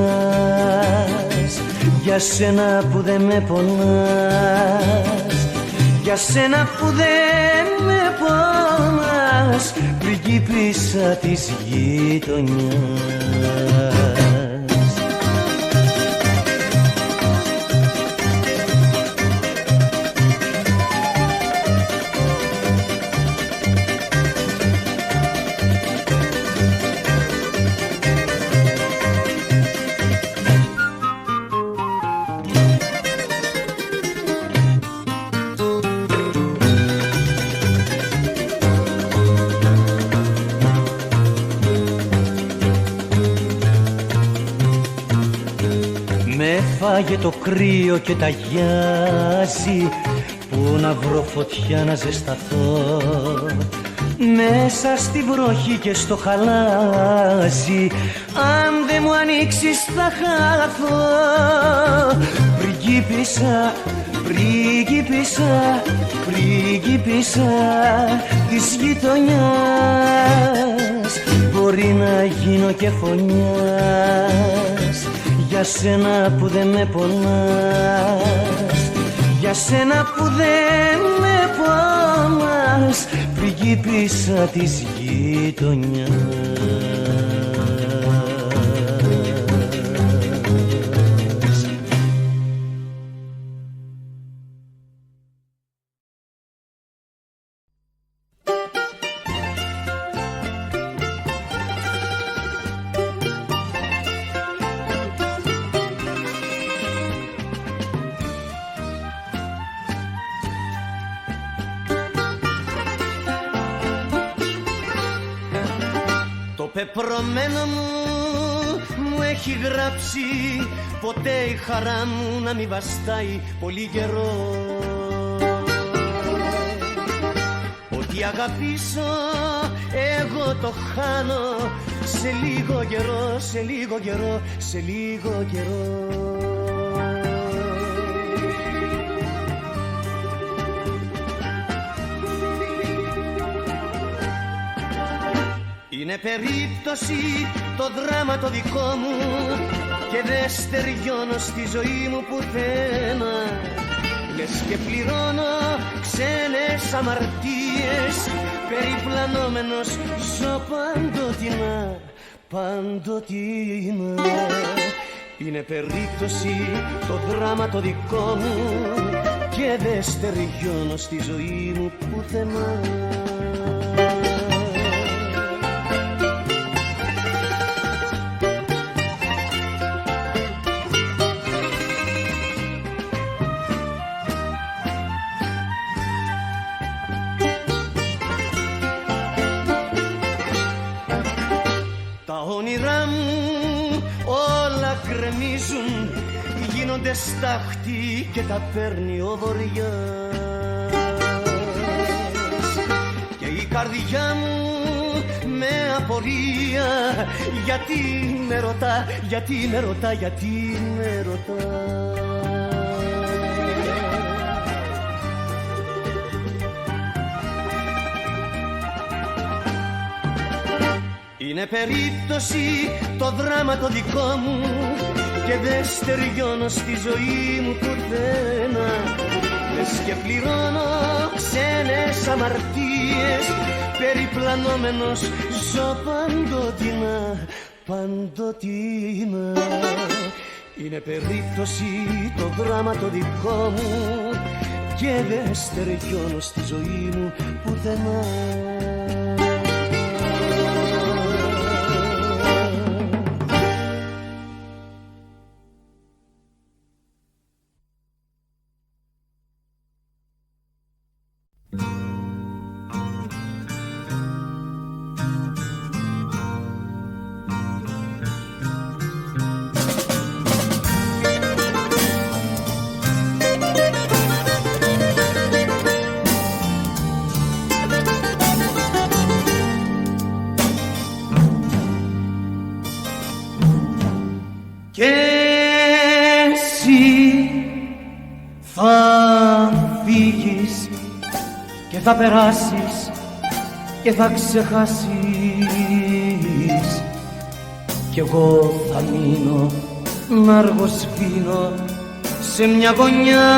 για σένα που δεν με πονάς, για σένα που δεν με πονάς, πριγκίπισσα της γειτονιάς. Φάγε το κρύο και ταγιάζει, πού να βρω φωτιά να ζεσταθώ, μέσα στη βροχή και στο χαλάζι, αν δεν μου ανοίξεις θα χαθώ. Πριγκίπισσα, πριγκίπισσα, πριγκίπισσα της γειτονιάς, μπορεί να γίνω και φωνιάς για σένα που δεν με πονάς, για σένα που δεν με πονάς, πριγκίπισσα της γειτονιάς. Πεπρωμένο μου έχει γράψει ποτέ η χαρά μου να μην βαστάει πολύ καιρό, ότι αγαπήσω εγώ το χάνω σε λίγο καιρό, σε λίγο καιρό, σε λίγο καιρό. Είναι περίπτωση το δράμα το δικό μου και δεν στεριώνω στη ζωή μου πουθένα, λες και πληρώνω ξένες αμαρτίες, περιπλανόμενος ζω παντοτινά, παντοτινά. Είναι περίπτωση το δράμα το δικό μου και δεν στεριώνω στη ζωή μου πουθενά. Τα όνειρά μου όλα γκρεμίζουν, γίνονται στάχτη και τα παίρνει ο βοριάς, και η καρδιά μου με απορία γιατί με ρωτά, γιατί με ρωτά, γιατί με ρωτά. Είναι περίπτωση το δράμα το δικό μου και δεν στεριώνω στη ζωή μου πουθένα, λες και πληρώνω ξένες αμαρτίες, περιπλανόμενος ζω παντοτινά, παντοτινά. Είναι περίπτωση το δράμα το δικό μου και δεν στεριώνω στη ζωή μου πουθενά. Κι εσύ θα φύγεις και θα περάσεις και θα ξεχάσεις, κι εγώ θα μείνω να αργοσβήνω σε μια γωνιά.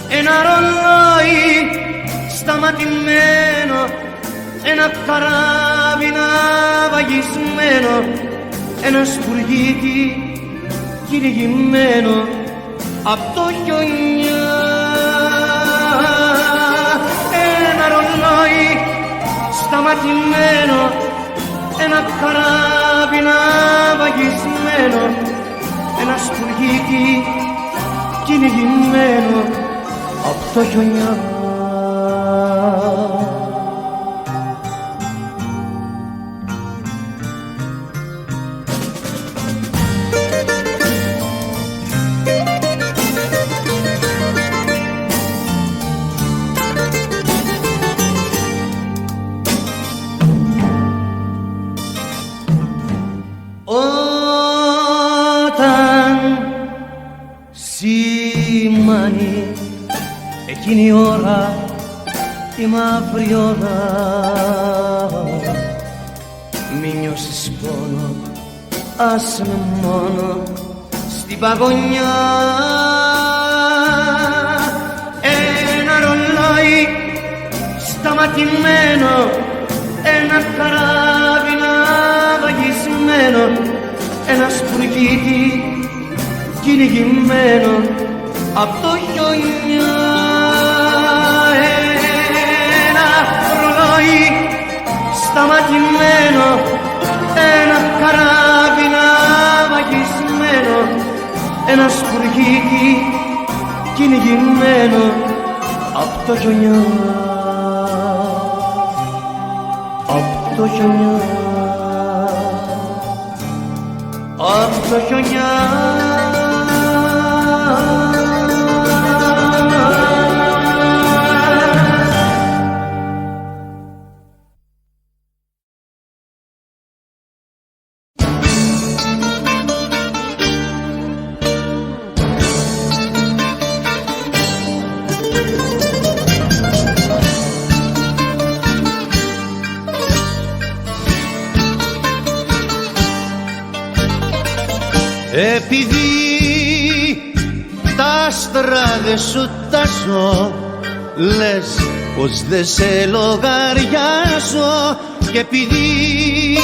Ένα ρολόι σταματημένο, ένα καράβι ναυαγισμένο, ένα σπουργίτι κυνηγημένο απ' το χιονιά. Ένα ρολόι σταματημένο, ένα καράβι ναυαγισμένο, ένα σπουργίτι κυνηγημένο απ' το χιονιά. Εκείνη η ώρα, η μαύρη ώρα, μη νιώσεις πόνο, άσε με μόνο στην παγωνιά. Ένα ρολόι σταματημένο, ένα καράβι ναυαγισμένο, ένα σπουργίτι κυνηγημένο απ' το χιονιά. Ένα ρολόι σταματημένο, ένα καράβι ναυαγισμένο, ένα σπουργίτι κυνηγημένο απ' το χιονιά. Απ' το χιονιά, απ' το χιονιά. Επειδή τα άστρα δε σου τάζω, λες πως δε σε λογαριάζω, και επειδή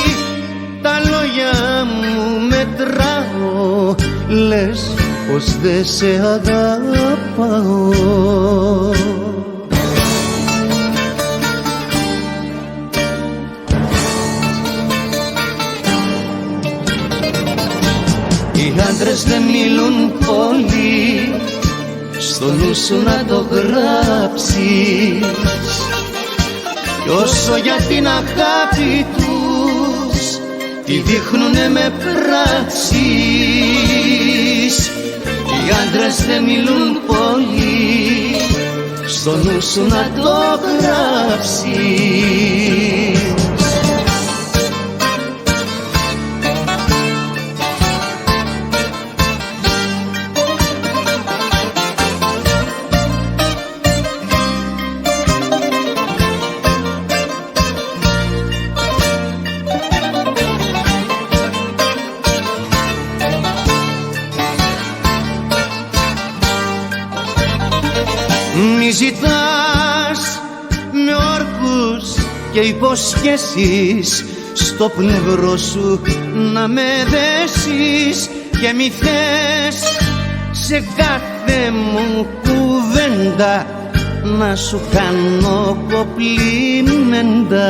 τα λόγια μου μετράω, λες πως δε σε αγαπάω. Οι άντρες δεν μιλούν πολύ, στο νου σου να το γράψεις, κι όσο για την αγάπη τους τη δείχνουνε με πράξεις. Οι άντρες δεν μιλούν πολύ, στο νου σου να το γράψεις. Μη ζητάς με όρκους και υποσχέσεις στο πλευρό σου να με δέσεις, και μη θες σε κάθε μου κουβέντα να σου κάνω κοπλιμέντα.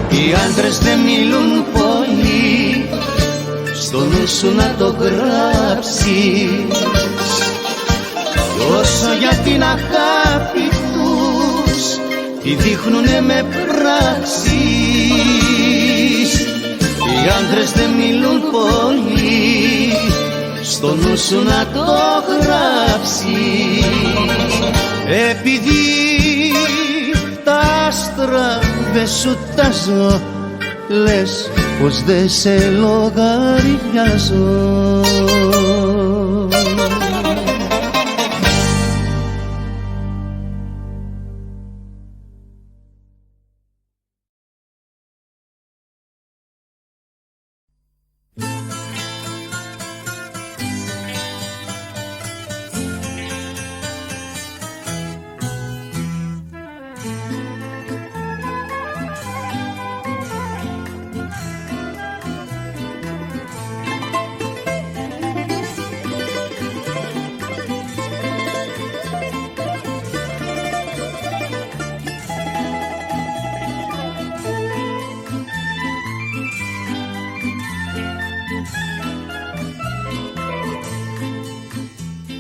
Οι άντρες δεν μιλούν πολύ, στο νου σου να το γράψεις, κι όσο για την αγάπη τους τη δείχνουνε με πράξεις. Οι άντρες δεν μιλούν πολύ, στο νου σου να το γράψεις. δεν σου τάζω, λες πως δεν σε λογαριάζω.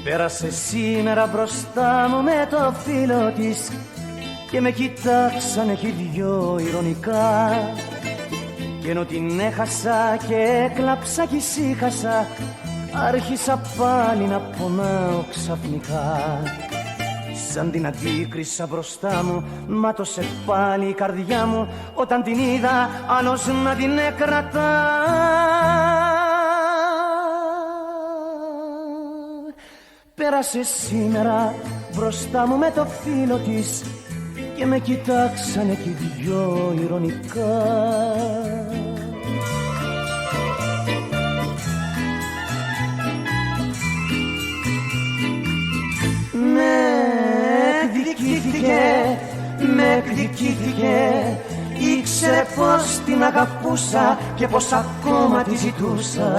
Πέρασε σήμερα μπροστά μου με το φίλο της και με κοιτάξανε κι οι δυο ειρωνικά. Κι ενώ την έχασα και έκλαψα κι ησύχασα, άρχισα πάλι να πονάω ξαφνικά. Σαν την αντίκρισα μπροστά μου, μάτωσε πάλι η καρδιά μου όταν την είδα άλλος να την έκρατα. Πέρασε σήμερα μπροστά μου με το φίλο της και με κοιτάξανε κι οι δυο ειρωνικά. Με εκδικήθηκε, ήξερε πως την αγαπούσα και πως ακόμα τη ζητούσα.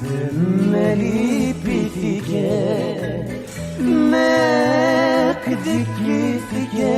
Δεν με λυπήθηκε, με εκδικήθηκε.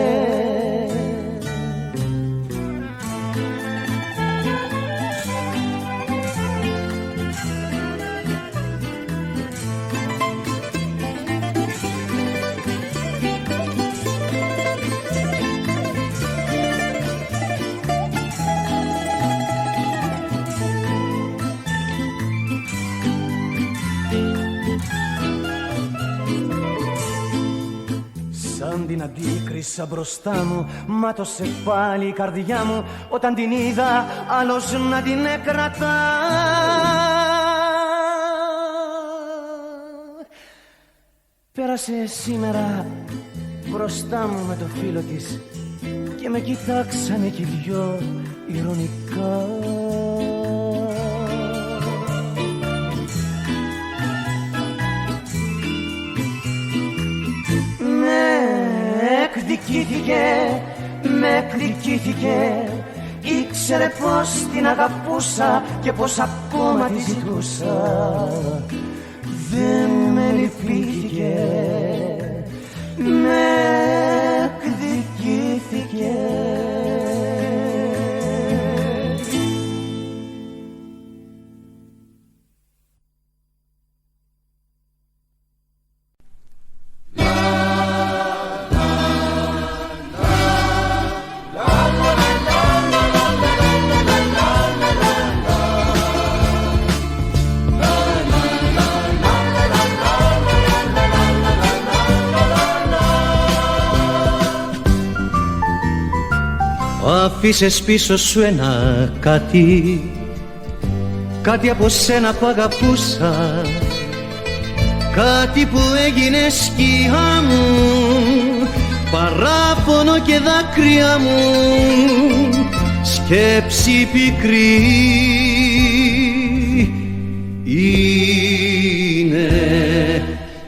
Την αντίκρισα μπροστά μου, μάτωσε πάλι η καρδιά μου όταν την είδα άλλος να την έκρατα. Πέρασε σήμερα μπροστά μου με το φίλο της και με κοιτάξανε κι οι δυο ειρωνικά. Με εκδικήθηκε, ήξερε πως την αγαπούσα και πως ακόμα τη ζητούσα. Δεν με λυπήθηκε, με εκδικήθηκε. Αφήσες πίσω σου ένα κάτι, κάτι από σένα που αγαπούσα, κάτι που έγινε σκιά μου, παράπονο και δάκρυα μου, σκέψη πικρή. Είναι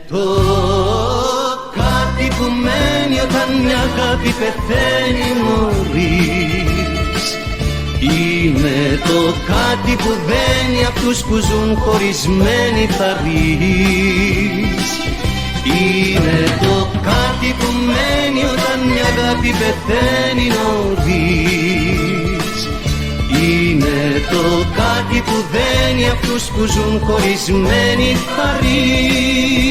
το κάτι που μένει όταν μια αγάπη πεθαίνει νωρίς. Είναι το κάτι που δένει αυτούς που ζουν χωρισμένοι χαρείς. Είναι το κάτι που μένει όταν μια αγάπη πεθαίνει νωρίς. Είναι το κάτι που δένει αυτούς που ζουν χωρισμένοι χαρείς.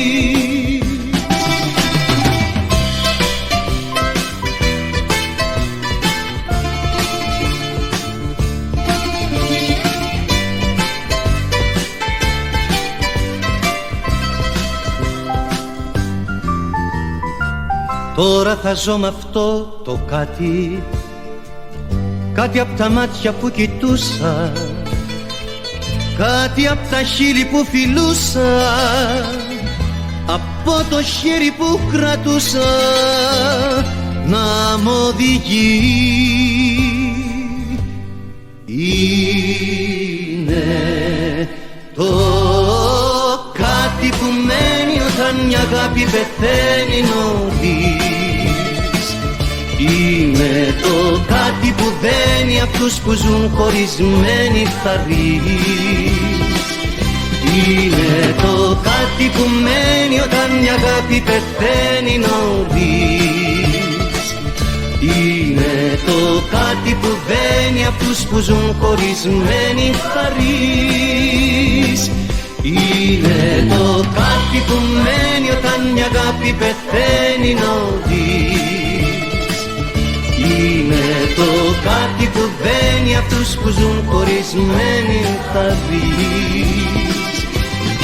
Τώρα θα ζω με αυτό το κάτι κάτι απ' τα μάτια που κοιτούσα, κάτι απ' τα χείλη που φιλούσα, από το χέρι που κρατούσα να μ' οδηγεί. Είναι το κάτι που μένει όταν μια αγάπη πεθαίνει νωρίς. Είναι το κάτι που δένει αυτούς που ζουν χωρισμένοι χαρείς. Είναι το κάτι που μένει όταν μια αγάπη πεθαίνει νωρίς. Είναι το κάτι που δένει αυτούς που ζουν χωρισμένοι χαρείς. Είναι το κάτι που μένει όταν μια αγάπη πεθαίνει νωρίς. Είναι το κάτι που δένει αυτούς που ζουν χωρισμένοι χαρείς.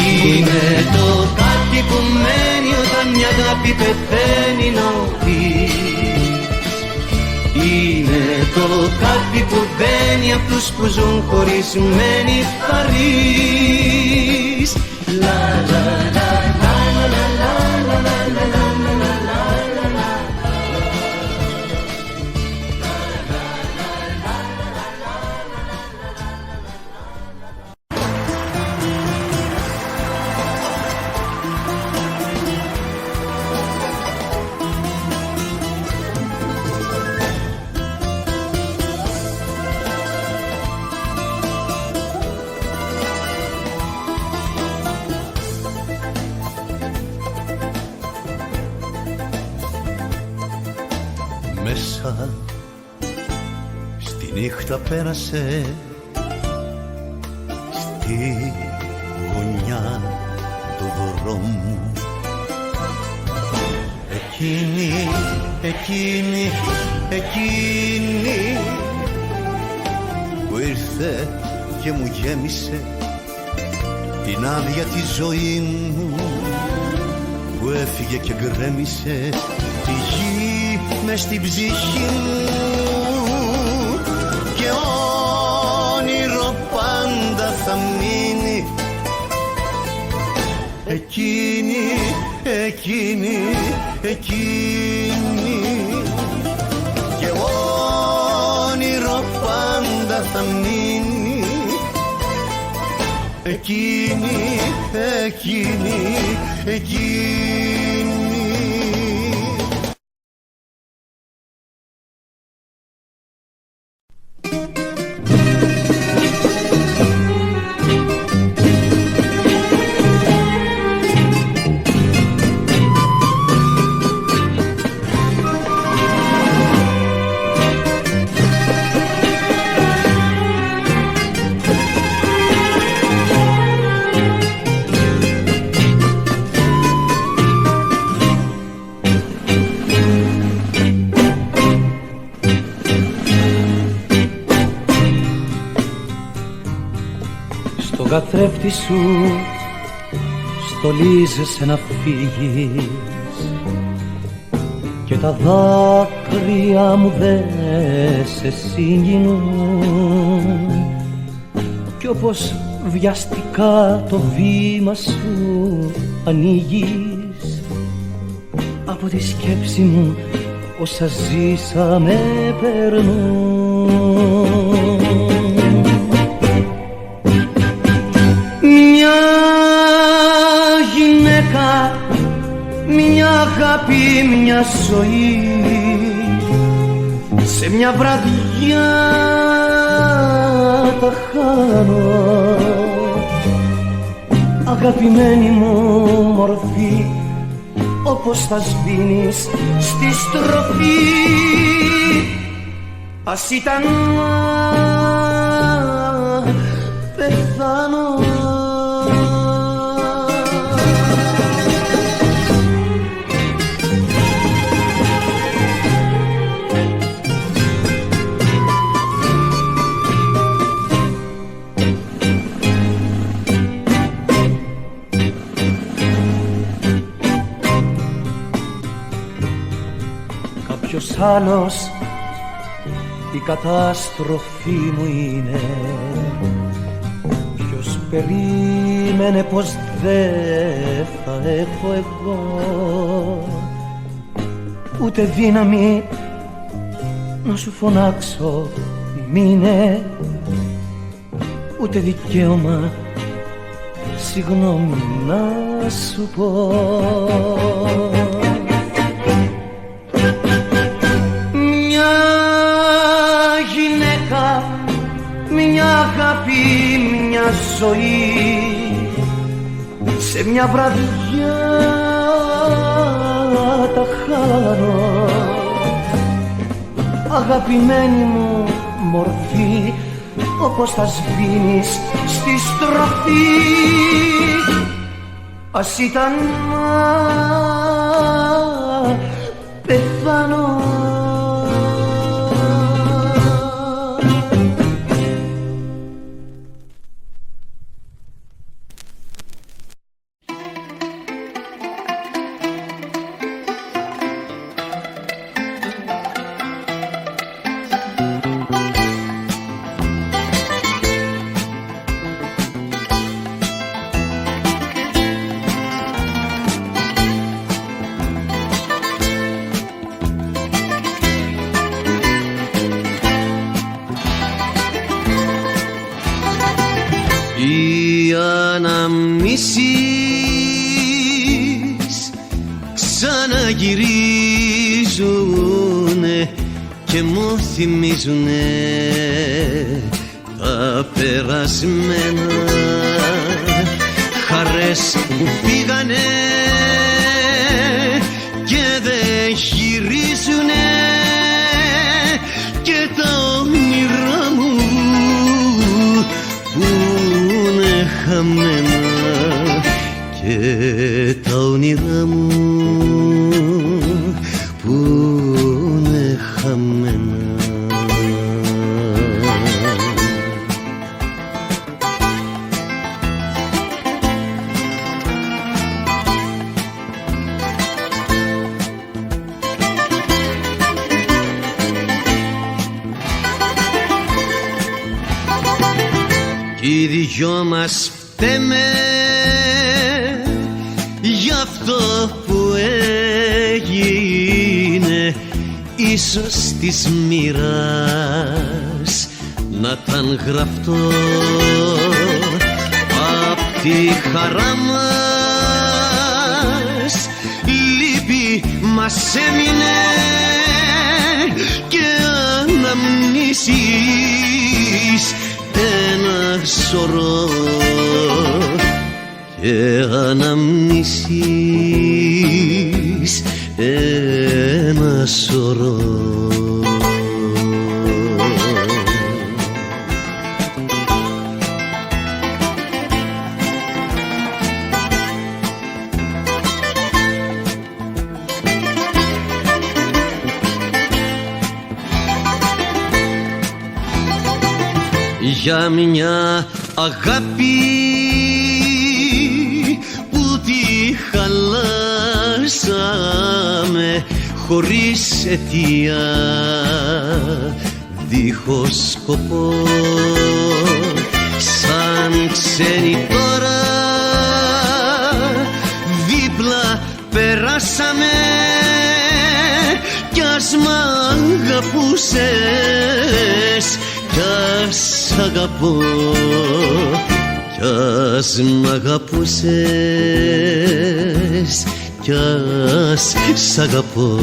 Είναι το κάτι που μένει όταν μια αγάπη πεθαίνει νωρίς. Είναι το κάτι που δένει αυτούς που ζουν χωρισμένοι χαρείς. Λα λα λα λα λα λα λα λα λα λα. Μέσα στη νύχτα πέρασε, στη γωνιά του δρόμου, εκείνη, εκείνη, εκείνη που ήρθε και μου γέμισε την άδεια τη ζωή μου, που έφυγε και γκρέμισε τη γη μες στην ψυχή μου, και όνειρο πάντα θα μείνει εκείνη, εκείνη, εκείνη, και όνειρο πάντα θα μείνει εκείνη, εκείνη, εκείνη. Στον καθρέφτη σου στολίζεσαι να φύγεις, και τα δάκρυα μου δε σε συγκινούν, κι όπως βιαστικά το βήμα σου ανοίγεις, από τη σκέψη μου όσα ζήσαμε περνούν. Μια γυναίκα, μια αγάπη, μια ζωή, σε μια βραδιά τα χάνω. Αγαπημένη μου μορφή, όπως θα σβήνεις στη στροφή, ας ήταν πεθάνω. Κάποιος άλλος η κατάστροφή μου είναι. Ποιος περίμενε πως δεν θα έχω εγώ ούτε δύναμη να σου φωνάξω μείνε, ούτε δικαίωμα συγγνώμη να σου πω. Μια γυναίκα, μια αγάπη, μια ζωή, σε μια βραδιά τα χάνω. Αγαπημένη μου μορφή, όπως θα σβήνεις στη στροφή, ας ήταν να πεθάνω. Οι αναμνήσεις ξαναγυρίζουνε και μου θυμίζουνε τα περασμένα, χαρές που φύγανε και δεν γυρίζουνε και τα όνειρά μου που είναι χαμένα και τα όνειρά μου που είναι χαμένα. Οι δυο μας φταίμε για αυτό που έγινε, ίσως της μοίρας να ταν γραφτό. Απ' τη χαρά μας λύπη μας έμεινε και αναμνήσεις ένα σωρό και αναμνήσεις ένα σωρό. Για μια αγάπη που τη χαλάσαμε χωρίς αιτία, δίχως σκοπό, σαν ξένοι τώρα δίπλα περάσαμε κι ας μ' αγαπούσες κι ας αγαπώ, κι ας μ' αγαπούσες κι ας σ' αγαπώ.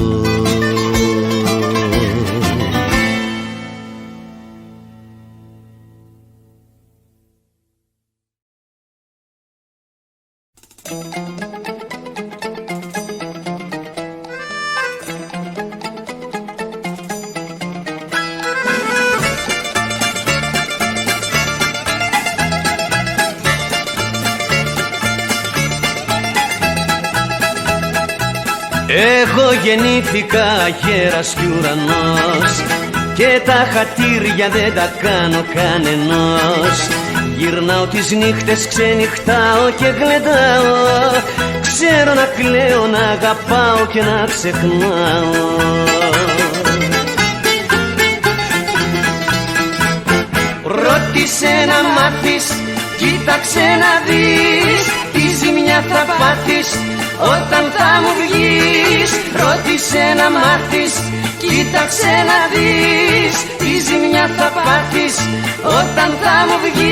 Εγώ γεννήθηκα γέρας κι ουρανός και τα χατήρια δεν τα κάνω κανενός. Γυρνάω τις νύχτες, ξενυχτάω και γλεντάω, ξέρω να κλαίω, να αγαπάω και να ξεχνάω. Ρώτησε να μάθεις, κοίταξε να δεις, τι ζημιά θα πάθεις όταν θα μου βγεις. Ρώτησε να μάθεις, κοίταξε να δεις, τι ζημιά θα πάθεις όταν θα μου βγεις.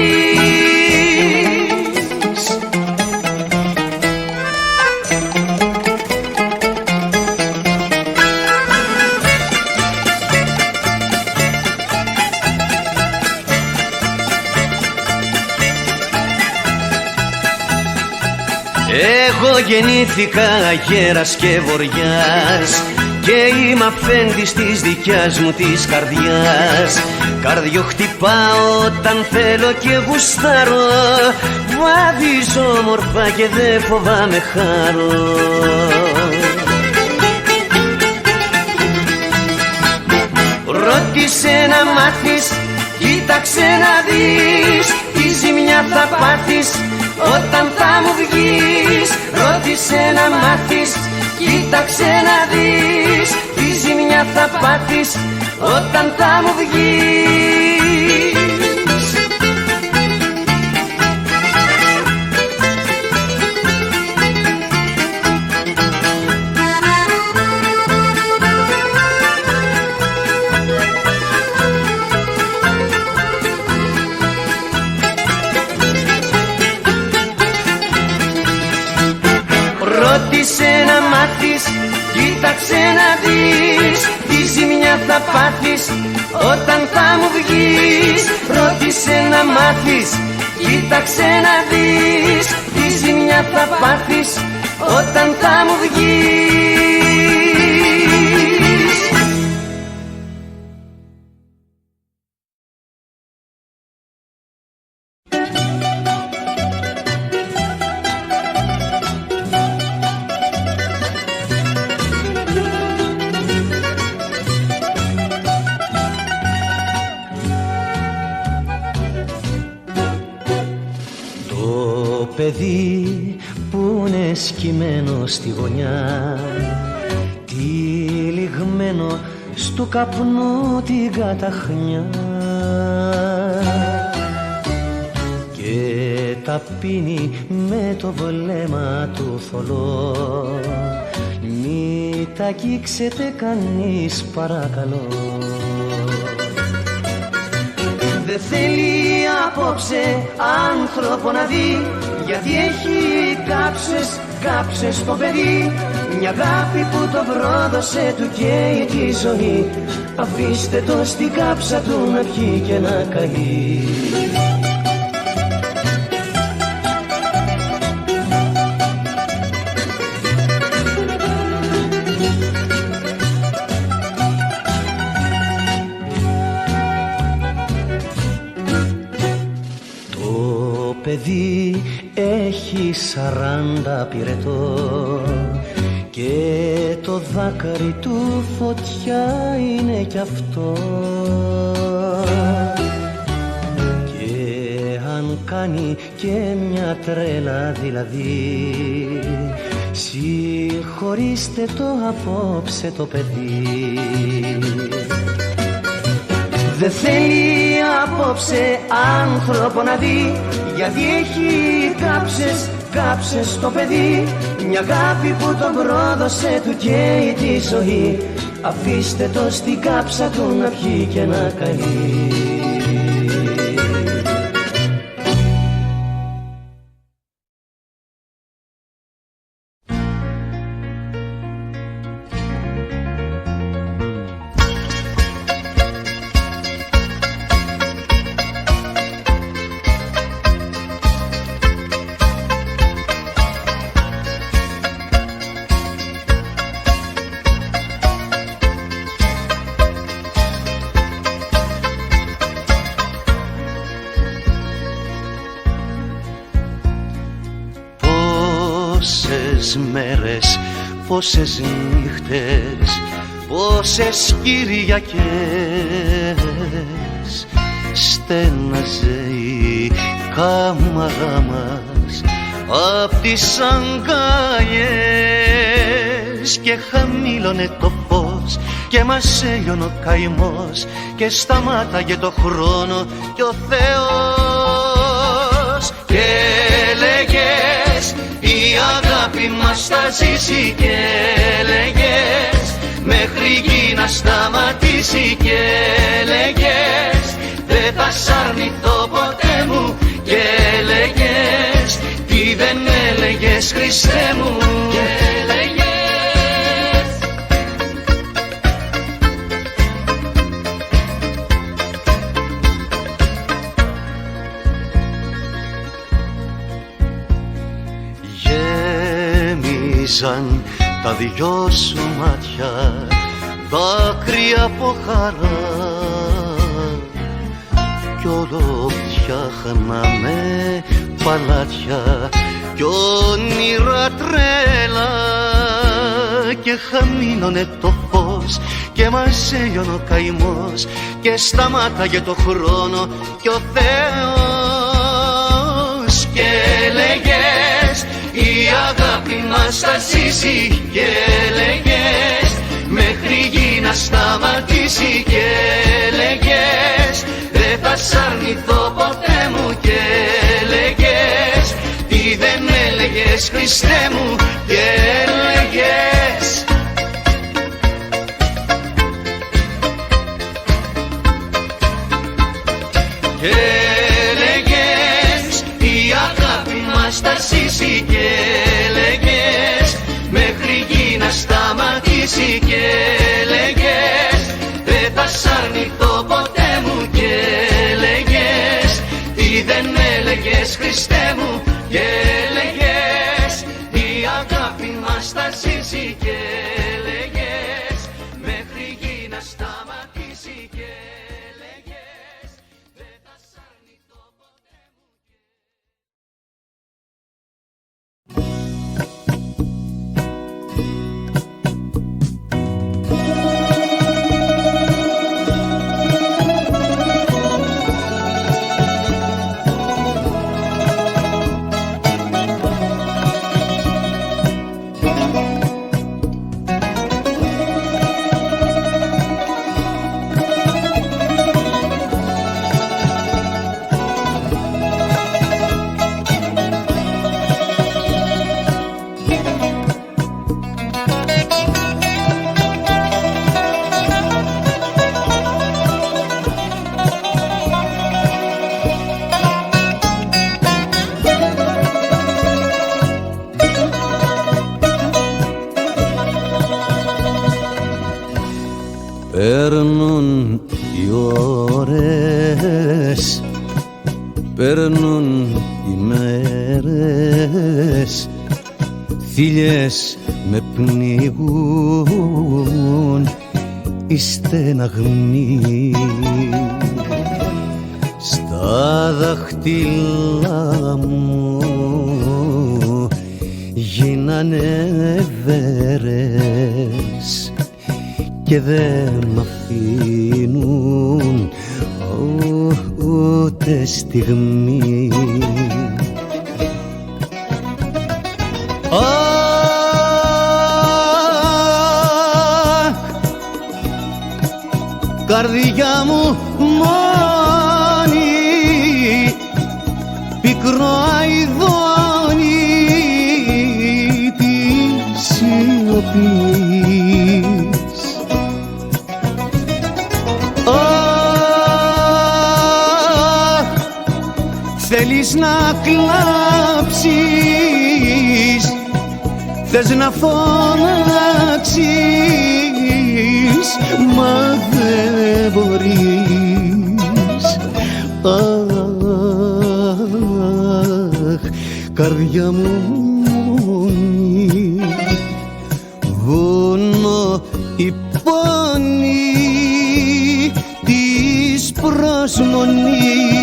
Εγώ γεννήθηκα γέρας και βοριάς και είμαι αφέντης της δικιάς μου της καρδιάς. Καρδιό χτυπάω όταν θέλω και γουστάρω, βαδίζω όμορφα και δεν φοβάμαι χάρω. Ρώτησε να μάθεις, κοίταξε να δεις, τι ζημιά θα πάθεις όταν θα μου βγεις. Ρώτησε να μάθεις, κοίταξε να δεις, τι ζημιά θα πάθεις όταν θα μου βγεις. Ρώτησε να μάθεις, κοίταξε να δεις, τι ζημιά θα πάθεις όταν θα μου βγεις. Ρώτησε να μάθεις, κοίταξε να δεις, τι ζημιά θα πάθεις όταν θα μου βγεις. Παιδί που είναι σκυμμένο στη γωνιά, τυλιγμένο στου καπνού την καταχνιά, και τα πίνει με το βλέμμα του θολό. Μη τα αγγίξετε κανείς παρακαλώ. Δεν θέλει απόψε άνθρωπο να δει, γιατί έχει κάψες το παιδί. Μια αγάπη που το πρόδωσε του καίει τη ζωή. Αφήστε το στην κάψα του να πιει και να καεί. Παιδί έχει 40 πυρετό και το δάκρυ του φωτιά είναι κι αυτό. Και αν κάνει και μια τρέλα δηλαδή, συγχωρήστε το απόψε το παιδί. Δεν θέλει απόψε άνθρωπο να δει, γιατί έχει κάψες το παιδί. Μια αγάπη που τον πρόδωσε του καίει τη ζωή. Αφήστε το στην κάψα του να πιει και να καεί. Πόσες μέρες, πόσες νύχτες, πόσες Κυριακές στέναζε η κάμαρα μας απ' τις αγκαλιές και χαμήλωνε το φως και μας έλειωνε ο καημός και σταμάταγε το χρόνο κι ο Θεός. Και έλεγες η αγάπη μας θα ζήσει και έλεγες μέχρι γη να σταματήσει και έλεγες δεν θα σ' αρνηθώ ποτέ μου και έλεγες τι δεν έλεγες Χριστέ μου και έλεγες. Γέμιζαν τα δυο σου μάτια δάκρυα από χαρά κι όλο φτιάχναμε παλάτια κι όνειρα τρέλα και χαμήλωνε το φως και μας έλειωνε ο καημός και σταμάταγε το χρόνο κι ο Θεός. Και έλεγες η αγάπη μας θα ζήσει και έλεγες μέχρι γη να σταματήσει και έλεγες δεν θα σ' αρνηθώ ποτέ μου και έλεγες τι δεν έλεγες Χριστέ μου και έλεγες. Και έλεγες η αγάπη μας θα ζήσει και έλεγες μέχρι γη να σταματήσει και έλεγες δεν θα σ' αρνηθώ ποτέ μου και έλεγες τι δεν έλεγες Χριστέ μου και έλεγες η αγάπη μας θα ζήσει και έλεγες μέχρι γη να σταματήσει και έλεγες δεν θα σ' αρνηθώ ποτέ μου. Παίρνουν οι ώρες, παίρνουν οι μέρες, θύλιες με πνίγουν οι στεναγμοί. Στα δάχτυλά μου γίνανε βέρες και δεν μ' αφήνουν ούτε στιγμή. Αχ, καρδιά μου μόνη, πικρό αηδόνι της σιωπής. Θέλεις να κλάψεις, θες να φωνάξεις, μα δεν μπορείς. Αχ, καρδιά μου μόνη, βουνό η πόνη της προσμονής.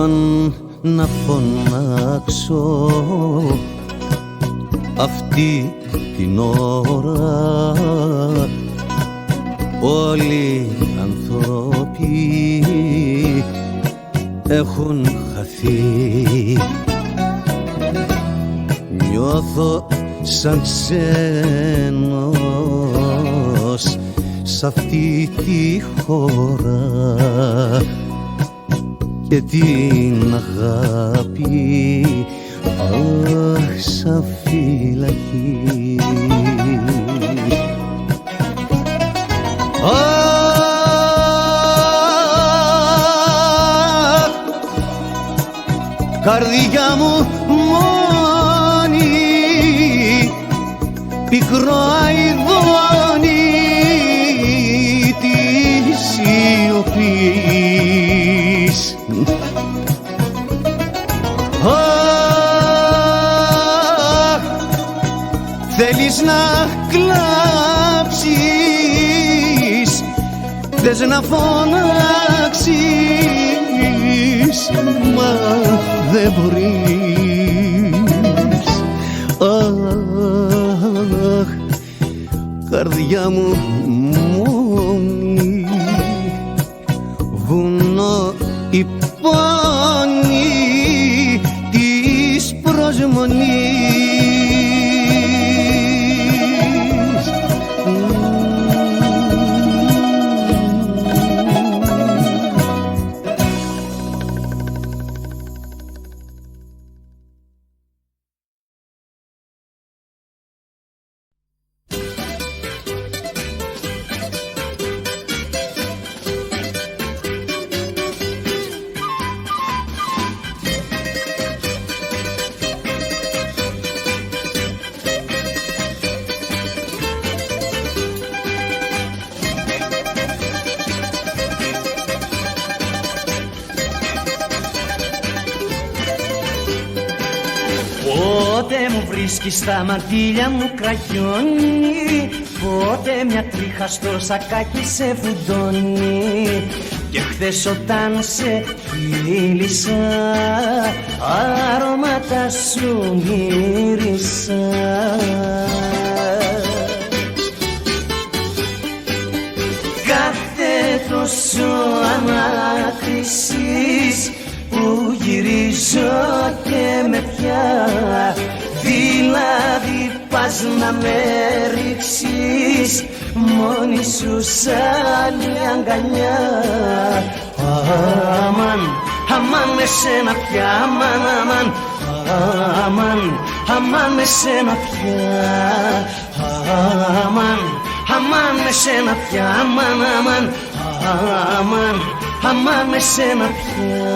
αν να φωνάξω αυτή την ώρα, όλοι οι άνθρωποι έχουν χαθεί. Νιώθω σαν ξένος σ' αυτή τη χώρα και την αγάπη σαν φυλακή. Καρδιά μου μόνη, πικρό αηδόνι της σιωπής. Θέλεις να κλάψεις, θες να φωνάξεις, μα δεν μπορείς. Αχ, καρδιά μου μόνη, βουνό η πόνη της προσμονής. Πότε μου βρίσκεις στα μαντήλια μου κραγιώνει, πότε μια τρίχα στο σακάκι σε φουντώνει. Και χθες όταν σε φίλησα, αρώματα σου μύρισα. Κάθε τόσο ανάκρισης που γυρίζω και με πια, δηλαδή πας να με ρίξεις μόνη σου σαν η αγκαλιά. Αμάν, αμάν με σένα πια, αμάν, αμάν, αμάν, αμάν με σένα πια, αμάν, αμάν με σένα πια, αμάν, αμάν, αμάν, αμάν με σένα πια.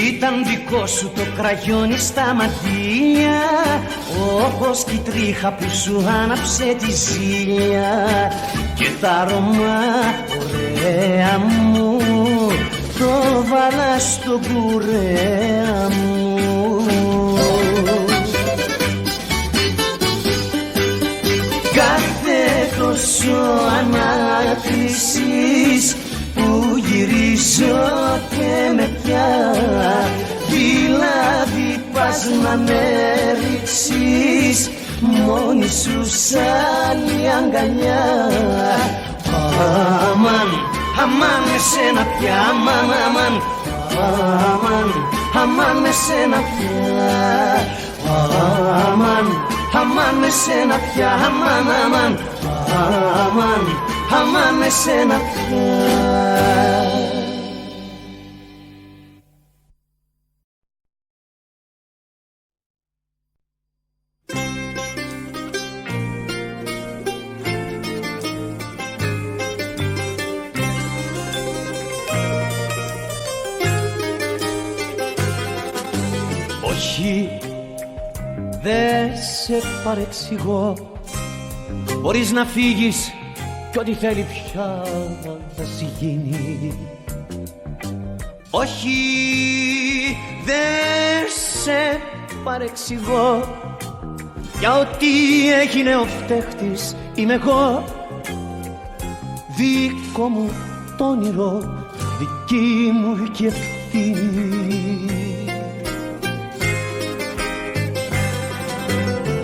Ήταν δικό σου το κραγιόνι στα μαντήλια, όπως και η τρίχα που σου άναψε τη ζήλια. Και τα αρώμα ωραία μου το βάλα στο κουρέα μου. Κάθε τόσο ανάκρισης που γυρίζω και με πια, δηλαδή πας να με ρίξεις μόνη σου σαν η αγκαλιά. Αμάν, αμάν με σένα πια, αμάν, αμάν, αμάν, αμάν με σένα πια, αμάν, αμάν με σένα πια, αμάν, αμάν, αμάν, αμάν με σένα πια. Όχι, Δε σε παρεξηγώ, μπορείς να φύγεις κι ό,τι θέλει πια θα σου γίνει. Όχι, δε σε παρεξηγώ, για ό,τι έγινε ο φταίχτης είμαι εγώ. Δικό μου τ' όνειρο, δική μου και ευθύνη.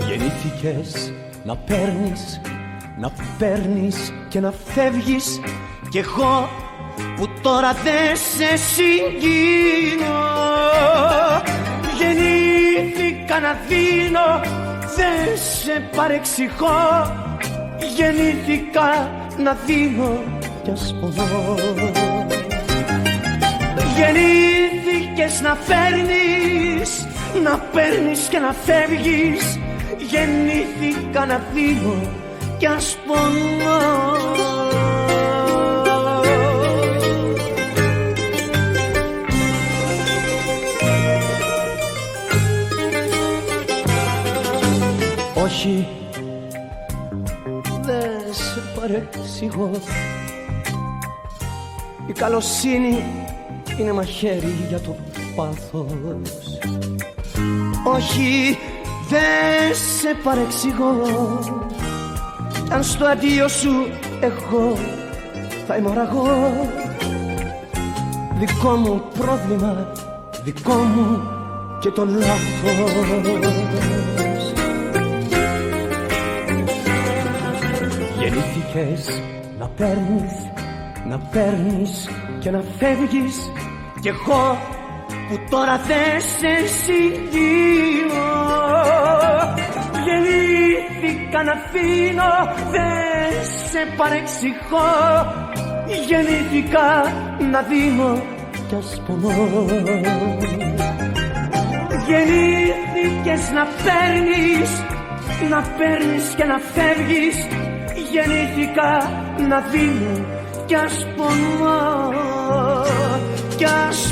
Γεννήθηκες να παίρνεις, να παίρνεις και να φεύγεις, κι εγώ που τώρα δεν σε συγκίνω. Γεννήθηκα να δίνω, δεν σε παρεξηγώ. Γεννήθηκα να δίνω κι ας πονώ. Γεννήθηκες να φέρνεις, να παίρνεις και να φεύγεις. Γεννήθηκα να δίνω κι ας πονώ. Όχι, δεν σε παρεξηγώ. Η καλοσύνη είναι μαχαίρι για το πάθος. Όχι, δεν σε παρεξηγώ. Αν στο αντίο σου εγώ θα είμαι αραγώ. Δικό μου πρόβλημα, δικό μου και το λάθος. Γεννήθηκες να παίρνεις, να παίρνεις και να φεύγεις, κι εγώ που τώρα δεν σε συγκίνω. Γεννήθηκα να αφήνω, δεν σε παρεξηγώ. Γεννήθηκα να δίνω κι ας πονώ. Γεννήθηκες να παίρνεις, να παίρνεις και να φεύγεις. Γεννήθηκα να δίνω κι ας πονώ, κι ας